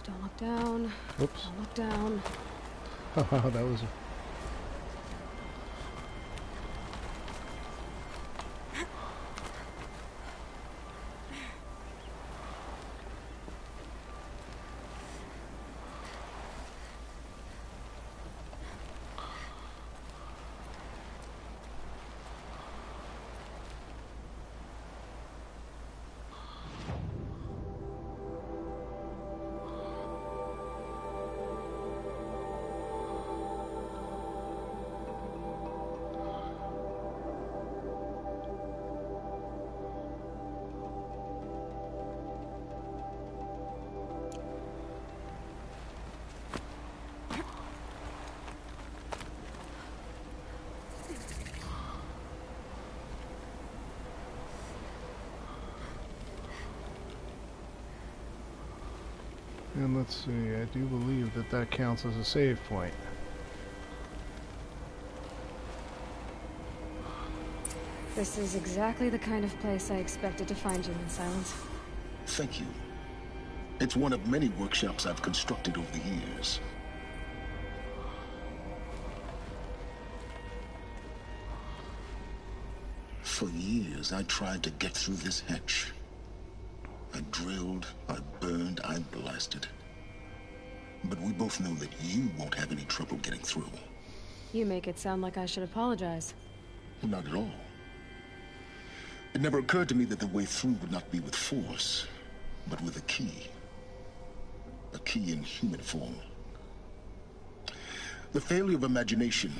Don't look down. Whoops. Don't look down. Oh, that was And let's see, I do believe that that counts as a save point. This is exactly the kind of place I expected to find you in, Silence. Thank you. It's one of many workshops I've constructed over the years. For years, I tried to get through this hatch. I drilled, I burned, I blasted. But we both know that you won't have any trouble getting through. You make it sound like I should apologize. Not at all. It never occurred to me that the way through would not be with force, but with a key. A key in human form. The failure of imagination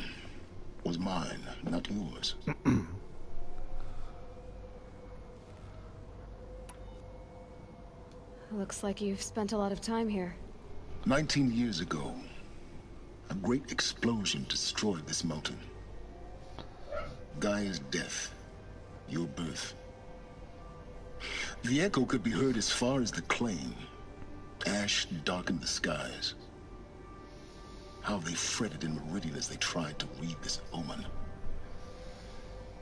was mine, not yours. Looks like you've spent a lot of time here. 19 years ago, a great explosion destroyed this mountain. Gaia's death, your birth. The echo could be heard as far as the claim. Ash darkened the skies. How they fretted in Meridian as they tried to read this omen.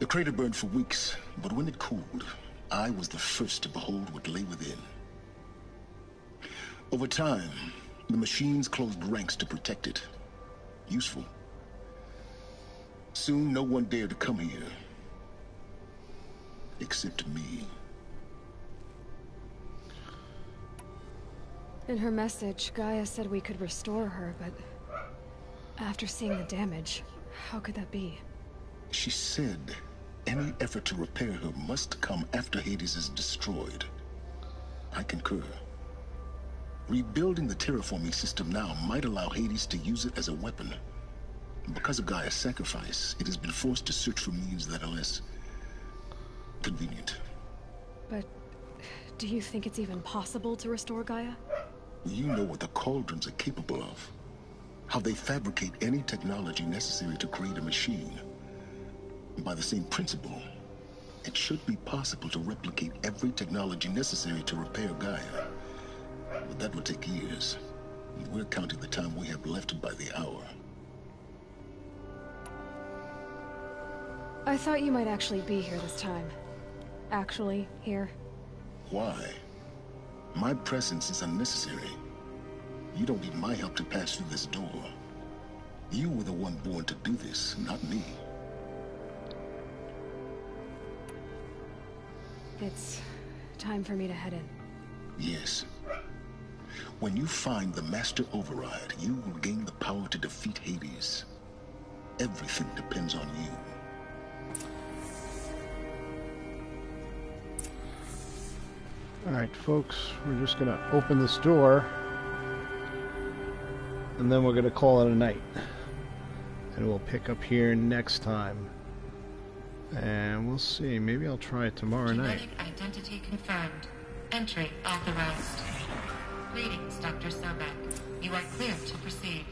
The crater burned for weeks, but when it cooled, I was the first to behold what lay within. Over time, the machines closed ranks to protect it. Useful. Soon, no one dared to come here. Except me. In her message, Gaia said we could restore her, but after seeing the damage, how could that be? She said any effort to repair her must come after Hades is destroyed. I concur. Rebuilding the terraforming system now might allow Hades to use it as a weapon. Because of Gaia's sacrifice, it has been forced to search for means that are less convenient. But do you think it's even possible to restore Gaia? You know what the Cauldrons are capable of. How they fabricate any technology necessary to create a machine. By the same principle, it should be possible to replicate every technology necessary to repair Gaia. But that would take years. And we're counting the time we have left by the hour. I thought you might actually be here this time. Actually, here. Why? My presence is unnecessary. You don't need my help to pass through this door. You were the one born to do this, not me. It's time for me to head in. Yes. When you find the Master Override, you will gain the power to defeat Hades. Everything depends on you. Alright, folks, we're just going to open this door, and then we're going to call it a night. And we'll pick up here next time. And we'll see, maybe I'll try it tomorrow night. Genetic identity confirmed. Entry authorized. Greetings, Dr. Sobek. You are clear to proceed.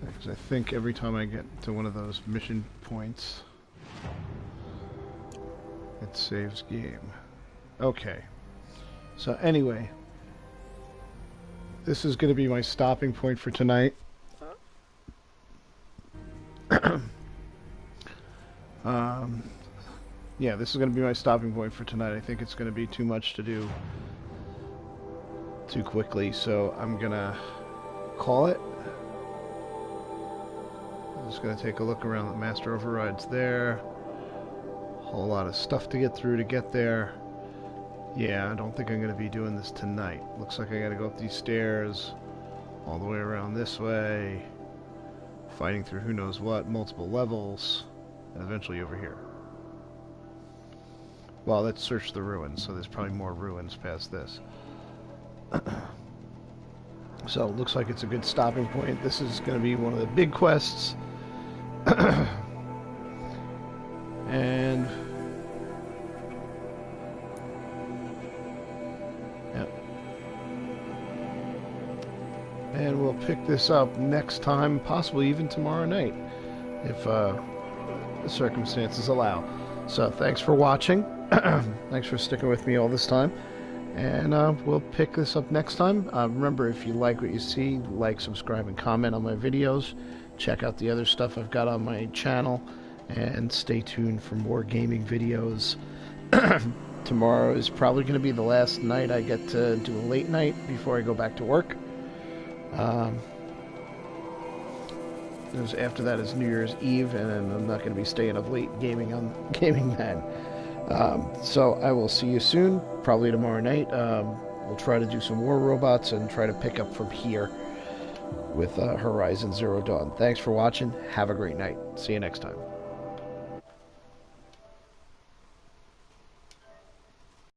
Because I think every time I get to one of those mission points, it saves game. Okay. So anyway, this is going to be my stopping point for tonight. Yeah, this is going to be my stopping point for tonight. I think it's going to be too much to do too quickly, so I'm going to call it. I'm just going to take a look around. The Master Override's there. Whole lot of stuff to get through to get there. Yeah, I don't think I'm going to be doing this tonight. Looks like I got to go up these stairs, all the way around this way, fighting through who knows what, multiple levels, and eventually over here. Well, let's search the ruins, so there's probably more ruins past this. So, it looks like it's a good stopping point. This is going to be one of the big quests. And... and we'll pick this up next time, possibly even tomorrow night, if the circumstances allow. So thanks for watching. Thanks for sticking with me all this time, and we'll pick this up next time. Remember, if you like what you see, like, subscribe, and comment on my videos. Check out the other stuff I've got on my channel, and stay tuned for more gaming videos. Tomorrow is probably going to be the last night I get to do a late night before I go back to work. After that is New Year's Eve, and I'm not going to be staying up late gaming then. So I will see you soon, probably tomorrow night. We'll try to do some War Robots and try to pick up from here with Horizon Zero Dawn. Thanks for watching. Have a great night. See you next time.